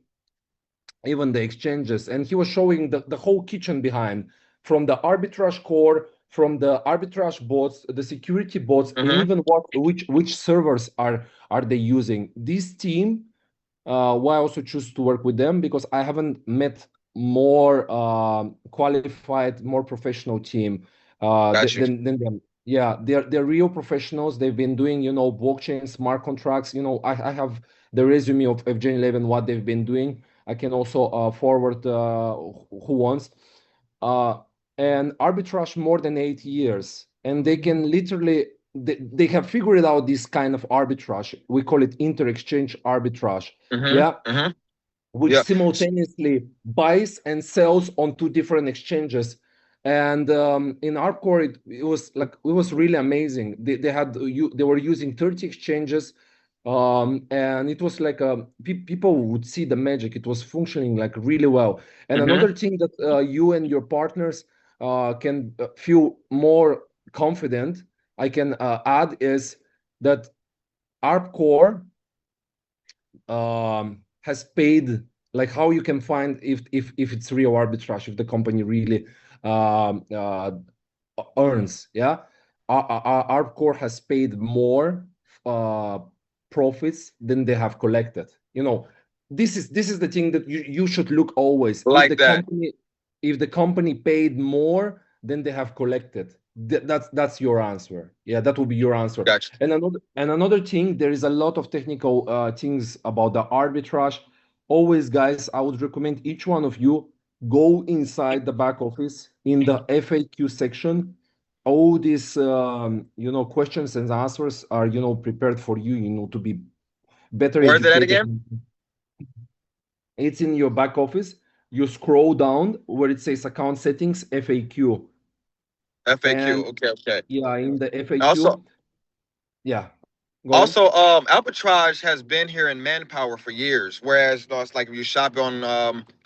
Speaker 2: even the exchanges, and he was showing the whole kitchen behind, from the arbitrage core, from the arbitrage bots, the security bots, and even which servers are they using. This team, why I also choose to work with them, because I haven't met more qualified, more professional team than them. Yeah, they're real professionals. They've been doing, blockchain, smart contracts. I have the resume of Evgeny Levin, what they've been doing. I can also forward who wants. And arbitrage more than 8 years, and they can literally they have figured out this kind of arbitrage. We call it inter-exchange arbitrage. Which simultaneously buys and sells on 2 different exchanges. And in Arbcore, it was really amazing. They were using 30 exchanges, and it was like people would see the magic. It was functioning like really well. And another thing that you and your partners can feel more confident, I can add, is that Arbcore has paid, like how you can find if it's real arbitrage, if the company really earns. Arbcore has paid more profits than they have collected. This is the thing that you should look always. If the company paid more than they have collected, that's your answer. Yeah, that will be your answer.
Speaker 7: Gotcha.
Speaker 2: And another thing, there is a lot of technical things about the arbitrage. Always, guys, I would recommend each one of you go inside the back office in the FAQ section. All these questions and answers are prepared for you, to be better
Speaker 7: Where is
Speaker 2: educated.
Speaker 7: that again?
Speaker 2: It's in your back office. You scroll down where it says account settings, FAQ.
Speaker 7: FAQ.
Speaker 2: And,
Speaker 7: okay.
Speaker 2: Yeah, in the FAQ.
Speaker 7: Also,
Speaker 2: yeah.
Speaker 7: Arbitrage has been here in Manpower for years. Whereas it's like if you shop on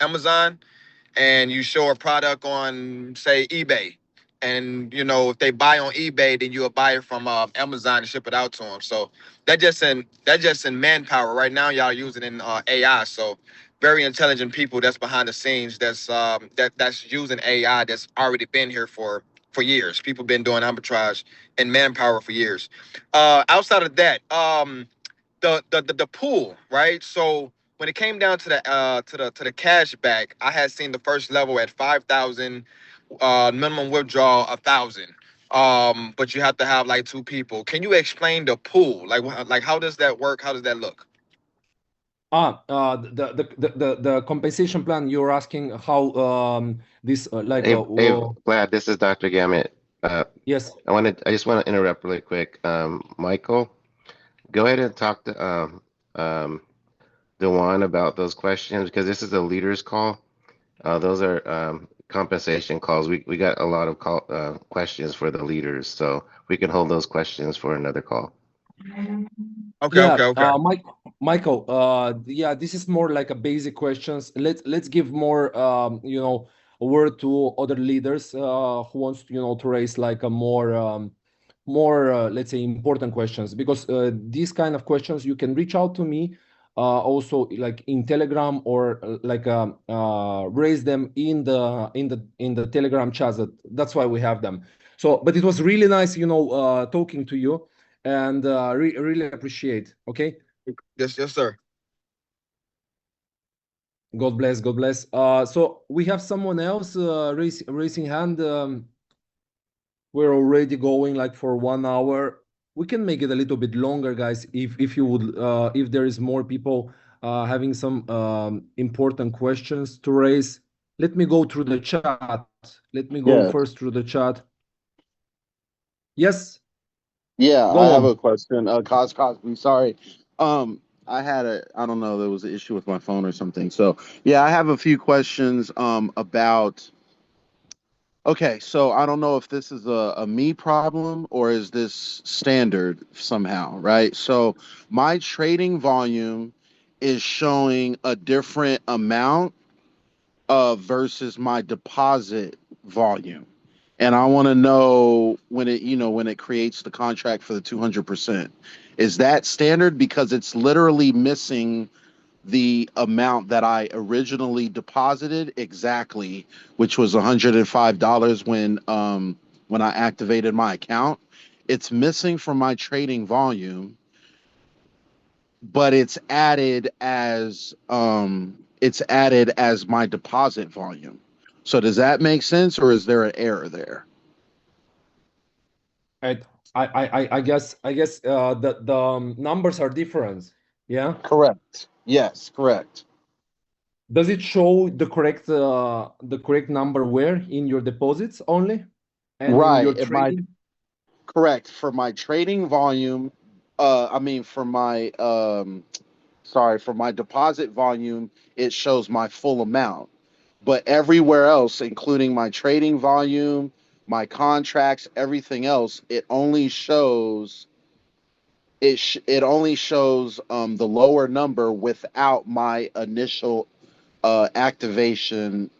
Speaker 7: Amazon and you show a product on, say, eBay, and if they buy on eBay, then you'll buy it from Amazon and ship it out to them. So that just in Manpower. Right now, y'all using in AI. So very intelligent people that's behind the scenes that's using AI that's already been here for years. People been doing arbitrage in Manpower for years. Outside of that, the pool, right? So when it came down to the cash back, I had seen the first level at 5,000, minimum withdrawal 1,000. But you have to have like 2 people. Can you explain the pool? Like how does that work? How does that look?
Speaker 2: The compensation plan, you're asking how this
Speaker 6: Hey, Vlad, this is Dr. Gamet.
Speaker 2: Yes.
Speaker 6: I just want to interrupt really quick. Michael, go ahead and talk to Dewan about those questions, because this is a leaders call. Those are compensation calls. We got a lot of questions for the leaders, so we can hold those questions for another call.
Speaker 7: Okay.
Speaker 2: Michael, yeah, this is more like a basic questions. Let's give more a word to other leaders who wants to raise like a more let's say important questions, because these kind of questions you can reach out to me also like in Telegram, or raise them in the Telegram chats. That's why we have them. So, but it was really nice talking to you, and really appreciate. Okay.
Speaker 7: Yes, sir.
Speaker 2: God bless. So we have someone else raising hand. We're already going like for 1 hour. We can make it a little bit longer, guys, if you would, if there is more people having some important questions to raise. Let me go through the chat. Let me go first through the chat. Yes.
Speaker 8: Yeah,
Speaker 2: Go
Speaker 8: I have
Speaker 2: on.
Speaker 8: a question. Cosby, sorry. I don't know, there was an issue with my phone or something. So yeah, I have a few questions about Okay, so I don't know if this is a me problem or is this standard somehow, right? So my trading volume is showing a different amount versus my deposit volume. And I want to know when it creates the contract for the 200%. Is that standard? Because it's literally missing the amount that I originally deposited exactly, which was $105 when I activated my account. It's missing from my trading volume, but it's added as my deposit volume. So does that make sense, or is there an error there?
Speaker 2: I guess the numbers are different. Yeah.
Speaker 8: Correct. Yes, correct.
Speaker 2: Does it show the correct number where in your deposits only, and in your
Speaker 8: Right.
Speaker 2: trading?
Speaker 8: Correct. For my trading volume, for my for my deposit volume, it shows my full amount. But everywhere else, including my trading volume, my contracts, everything else, it only shows the lower number without my initial activation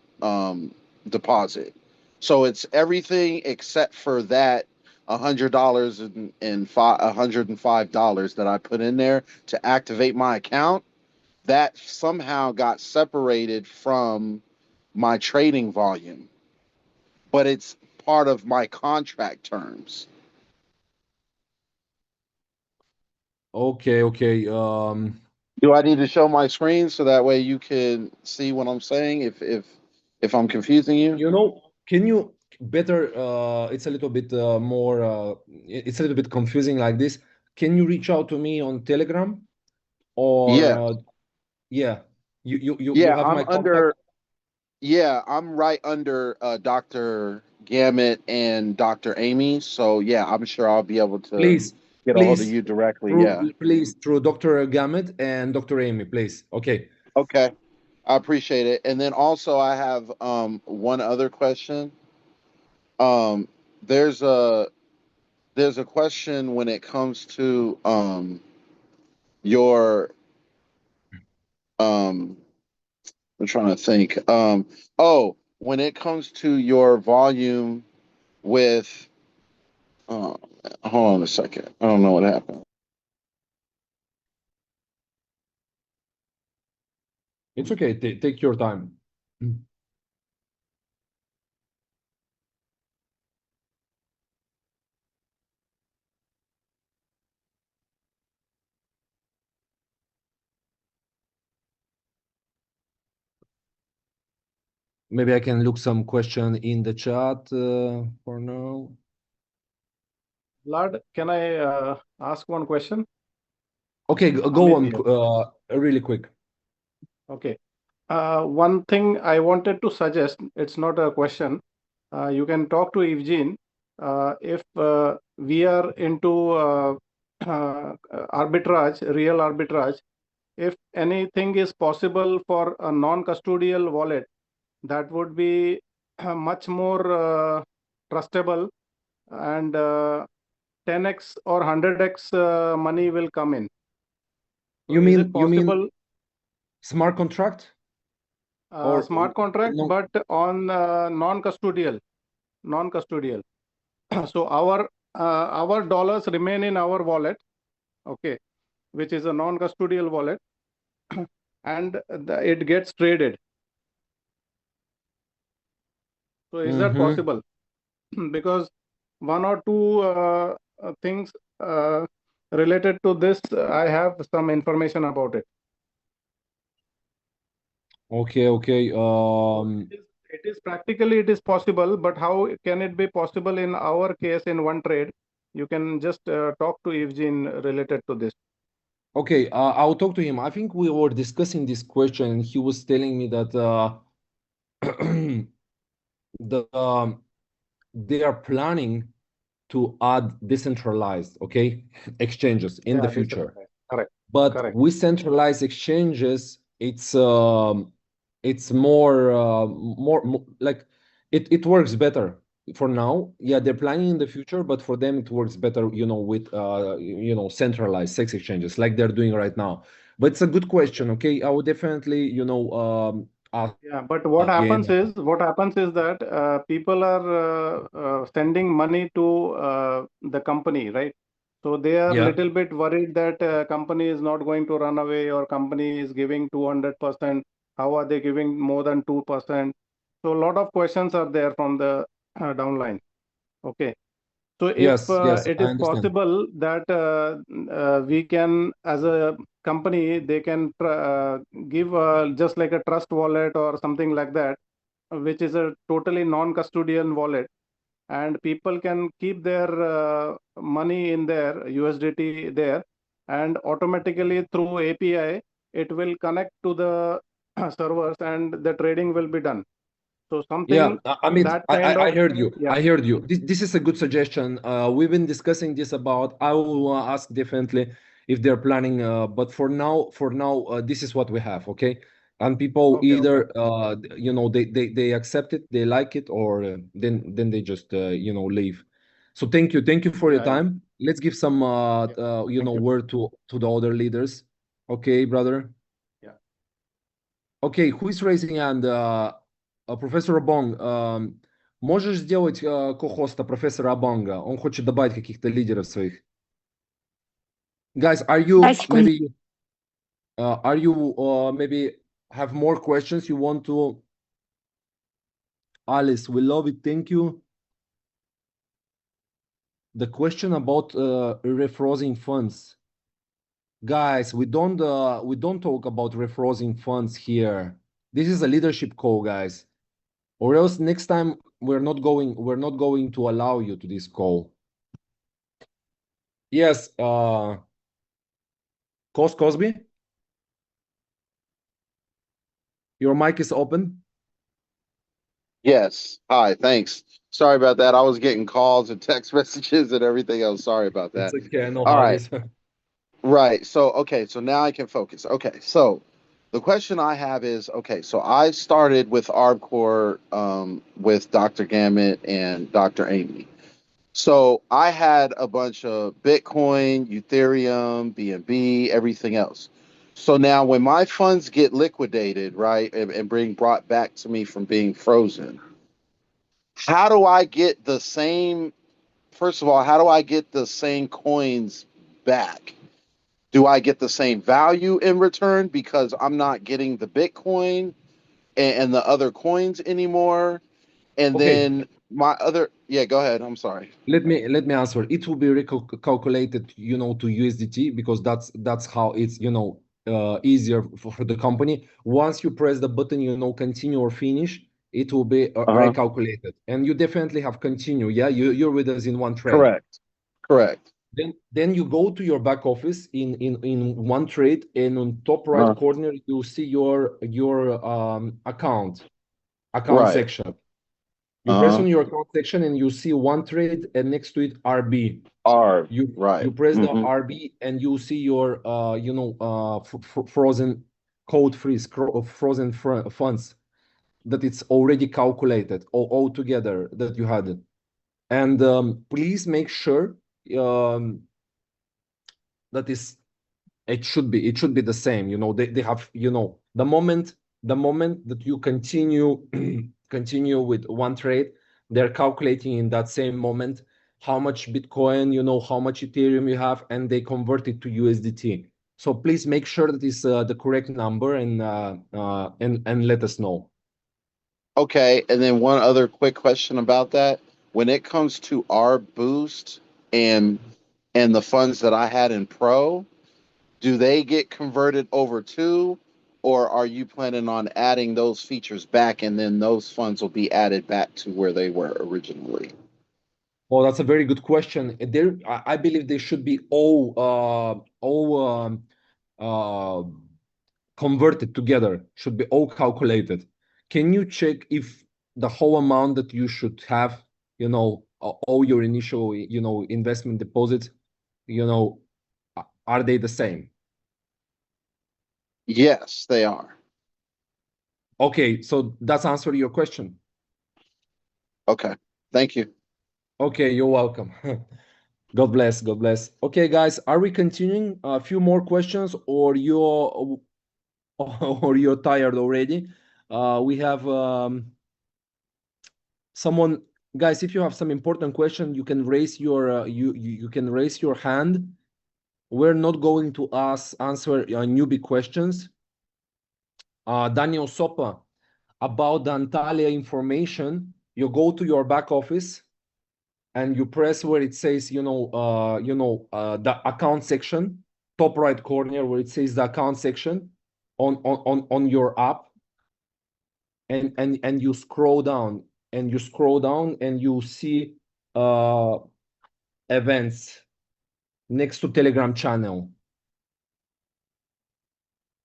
Speaker 8: deposit. So it's everything except for that $100 and $105 that I put in there to activate my account. That somehow got separated from my trading volume, but it's part of my contract terms.
Speaker 2: Okay.
Speaker 8: Do I need to show my screen so that way you can see what I'm saying if I'm confusing you?
Speaker 2: Can you better? It's a little bit more. It's a little bit confusing like this. Can you reach out to me on Telegram, or
Speaker 8: Yeah.
Speaker 2: yeah, you
Speaker 8: Yeah,
Speaker 2: have my contact?
Speaker 8: I'm right under Dr. Gamet and Dr. Amy. So yeah, I'm sure I'll be able to
Speaker 2: Please,
Speaker 8: get a hold of you directly.
Speaker 2: through Dr. Gamet and Dr. Amy, please. Okay.
Speaker 8: Okay. I appreciate it. And then also I have one other question. Um there's a question when it comes to your I'm trying to think. When it comes to your volume with hold on a second. I don't know what happened.
Speaker 2: It's okay. Take your time. Maybe I can look some question in the chat for now.
Speaker 5: Lord, can I ask one question?
Speaker 2: Okay, go on really quick.
Speaker 5: Okay. One thing I wanted to suggest, it's not a question. You can talk to Evgene. If we are into arbitrage, real arbitrage, if anything is possible for a non-custodial wallet, that would be much more trustable, and 10x or 100x money will come in. So
Speaker 2: You
Speaker 5: is
Speaker 2: mean
Speaker 5: it possible?
Speaker 2: Smart contract?
Speaker 5: Or smart contract,
Speaker 2: no.
Speaker 5: but on non-custodial. So our dollars remain in our wallet, okay, which is a non-custodial wallet, and it gets traded. So is that possible? Because one or two things related to this, I have some information about it.
Speaker 2: Okay.
Speaker 5: It is practically possible, but how can it be possible in our case in OneTrade? You can just talk to Evgene related to this.
Speaker 2: Okay, I'll talk to him. I think we were discussing this question, and he was telling me that they are planning to add decentralized, exchanges in the future.
Speaker 5: Correct.
Speaker 2: But
Speaker 5: Correct.
Speaker 2: with centralized exchanges, it's more like it works better for now. Yeah, they're planning in the future, but for them it works better, you know, with centralized sex exchanges like they're doing right now. But it's a good question. Okay, I would definitely, ask
Speaker 5: Yeah, but what
Speaker 2: again.
Speaker 5: happens is that people are sending money to the company, right? So they are
Speaker 2: Yeah.
Speaker 5: little bit worried that company is not going to run away, or company is giving 200%. How are they giving more than 2%? So a lot of questions are there from the downline. Okay. So if
Speaker 2: Yes,
Speaker 5: it
Speaker 2: I
Speaker 5: is
Speaker 2: understand.
Speaker 5: possible that we can, as a company, they can give just like a trust wallet or something like that, which is a totally non-custodial wallet, and people can keep their money in their USDT there, and automatically through API, it will connect to the servers and the trading will be done. So
Speaker 2: Yeah,
Speaker 5: something
Speaker 2: I mean,
Speaker 5: that kind
Speaker 2: I
Speaker 5: of,
Speaker 2: heard you.
Speaker 5: yeah.
Speaker 2: I heard you. This is a good suggestion. We've been discussing this about. I will ask definitely if they're planning. But for now, this is what we have. Okay, and people
Speaker 5: Okay, okay.
Speaker 2: either they accept it, they like it, or then they just leave. So thank you for your
Speaker 5: Yeah, yeah.
Speaker 2: time. Let's give some
Speaker 5: Yeah. Thank you.
Speaker 2: word to the other leaders. Okay, brother.
Speaker 5: Yeah.
Speaker 2: Okay, who is raising hand? Профессор Абонг, можешь сделать ко-хоста профессора Абонга? Он хочет добавить каких-то лидеров своих. Guys, are you maybe maybe have more questions you want to? Alice, we love it. Thank you. The question about refrozing funds. Guys, we don't talk about refrozing funds here. This is a leadership call, guys. Or else next time we're not going to allow you to this call. Yes, Cosby, your mic is open.
Speaker 8: Yes. Hi, thanks. Sorry about that. I was getting calls and text messages and everything else. Sorry about that.
Speaker 2: It's okay, no
Speaker 8: All right.
Speaker 2: hurries.
Speaker 8: Right. So, okay. So now I can focus. Okay. So the question I have is, okay, so I started with Arbcore with Dr. Gammett and Dr. Amy. So I had a bunch of Bitcoin, Ethereum, BNB, everything else. So now when my funds get liquidated, right, and being brought back to me from being frozen, how do I get the same, first of all, how do I get the same coins back? Do I get the same value in return because I'm not getting the Bitcoin and the other coins anymore? And
Speaker 2: Okay.
Speaker 8: then my other, yeah, go ahead. I'm sorry.
Speaker 2: Let me answer. It will be recalculated, to USDT because that's how it's, easier for the company. Once you press the button, continue or finish, it will be recalculated. And you definitely have continue. Yeah, you're with us in OneTrade.
Speaker 8: Correct.
Speaker 2: Then you go to your back office in OneTrade, and on top right corner you see your account
Speaker 8: Right.
Speaker 2: section. You press on your account section and you see OneTrade, and next to it RB.
Speaker 8: Right.
Speaker 2: You press the RB and you see your frozen code freeze, frozen funds that it's already calculated all together that you had it. And please make sure that it should be the same. They have, the moment that you continue with OneTrade, they're calculating in that same moment how much Bitcoin, how much Ethereum you have, and they convert it to USDT. So please make sure that it's the correct number, and let us know.
Speaker 8: Okay, and then one other quick question about that. When it comes to our boost and the funds that I had in Pro, do they get converted over too, or are you planning on adding those features back and then those funds will be added back to where they were originally?
Speaker 2: Well, that's a very good question. I believe they should be all converted together, should be all calculated. Can you check if the whole amount that you should have, all your initial, investment deposits, are they the same?
Speaker 8: Yes, they are.
Speaker 2: Okay, so that's answer your question.
Speaker 8: Okay. Thank you.
Speaker 2: Okay, you're welcome. God bless. God bless. Okay, guys, are we continuing? A few more questions, or you're or you're tired already? We have someone, guys. If you have some important question, you can raise your you can raise your hand. We're not going to answer newbie questions. Daniel Sopa, about the Antalya information, you go to your back office and you press where it says, the account section, top right corner where it says the account section on your app, and you scroll down and you see events next to Telegram channel,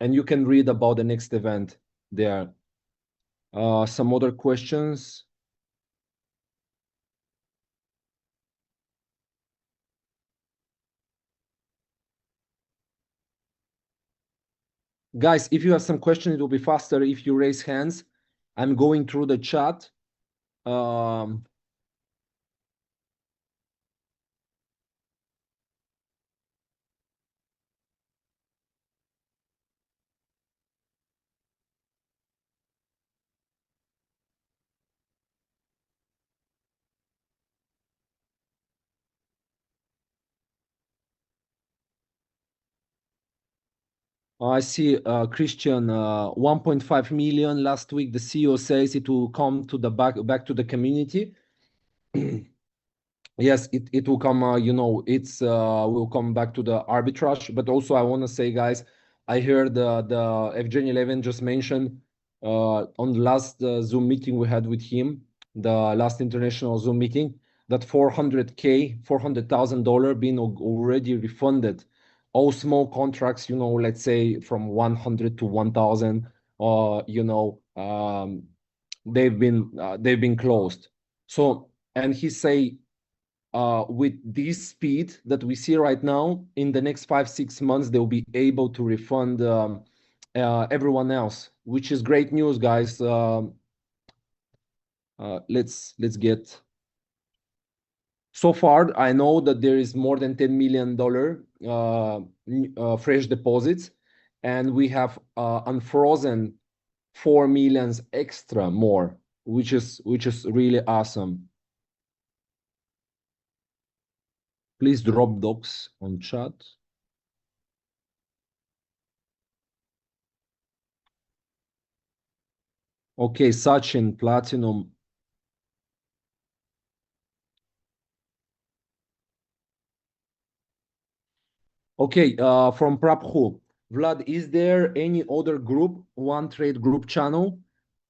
Speaker 2: and you can read about the next event there. Some other questions. Guys, if you have some questions, it will be faster if you raise hands. I'm going through the chat. I see Christian, 1.5 million last week. The CEO says it will come to the back to the community. Yes, it will come. It's will come back to the arbitrage. But also, I want to say, guys, I heard the Evgeny Levin just mentioned on the last Zoom meeting we had with him, the last international Zoom meeting, that $400,000 being already refunded. All small contracts, let's say from 100 to 1,000, they've been closed. So, and he say, with this speed that we see right now, in the next 5-6 months, they'll be able to refund everyone else, which is great news, guys. Let's get. So far, I know that there is more than $10 million fresh deposits, and we have unfrozen 4 million extra more, which is really awesome. Please drop docs on chat. Okay, Sachin, Platinum. Okay, from Prabhu. Vlad, is there any other group, OneTrade group channel,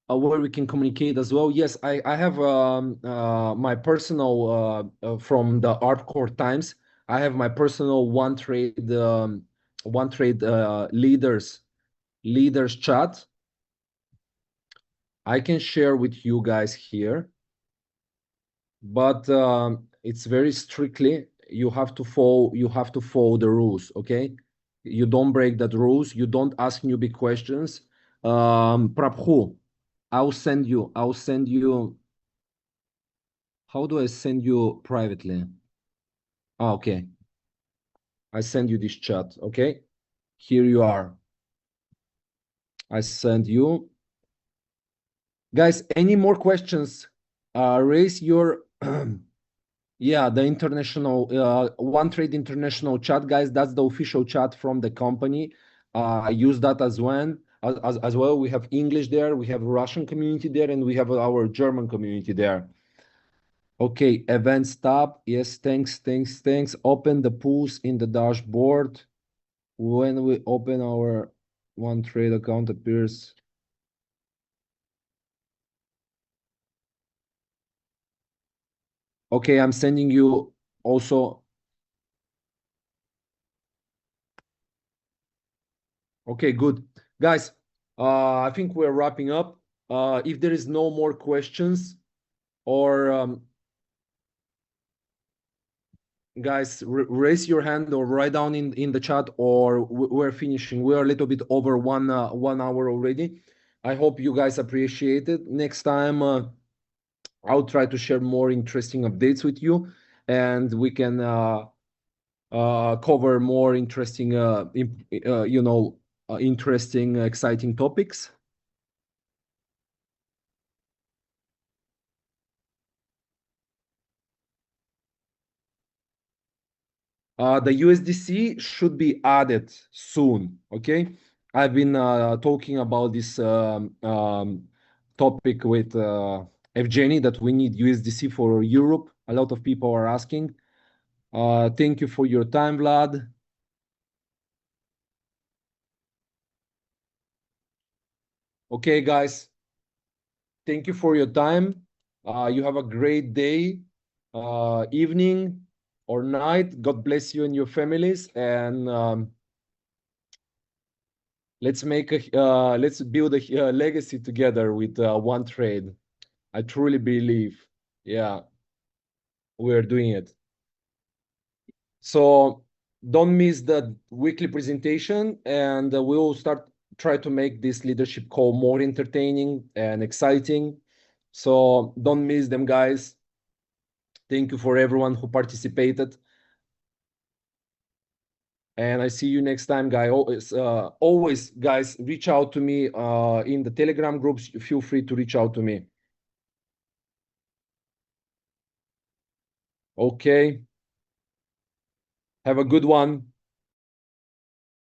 Speaker 2: where we can communicate as well? Yes, I have my personal, from the Arbcore Times, I have my personal OneTrade leaders chat. I can share with you guys here, but it's very strictly, you have to follow the rules, okay? You don't break that rules, you don't ask newbie questions. Prabhu, I'll send you, how do I send you privately? Okay, I send you this chat, okay? Here you are. I send you. Guys, any more questions? Raise your yeah, the international OneTrade international chat, guys. That's the official chat from the company. I use that as well. As well, we have English there, we have Russian community there, and we have our German community there. Okay, events tab. Yes, thanks. Open the pools in the dashboard. When we open our OneTrade account appears. Okay, I'm sending you also. Okay, good. Guys, I think we're wrapping up. If there is no more questions, or guys, raise your hand or write down in the chat, or we're finishing. We're a little bit over 1 hour already. I hope you guys appreciate it. Next time, I'll try to share more interesting updates with you, and we can cover more interesting, interesting, exciting topics. The USDC should be added soon, okay? I've been talking about this topic with Evgeny, that we need USDC for Europe. A lot of people are asking. Thank you for your time, Vlad. Okay, guys. Thank you for your time. You have a great day, evening, or night. God bless you and your families. And let's build a legacy together with OneTrade. I truly believe, yeah, we're doing it. So don't miss the weekly presentation, and we'll try to make this leadership call more entertaining and exciting. So don't miss them, guys. Thank you for everyone who participated. And I see you next time, guys. Always, guys, reach out to me in the Telegram groups. Feel free to reach out to me. Okay. Have a good one.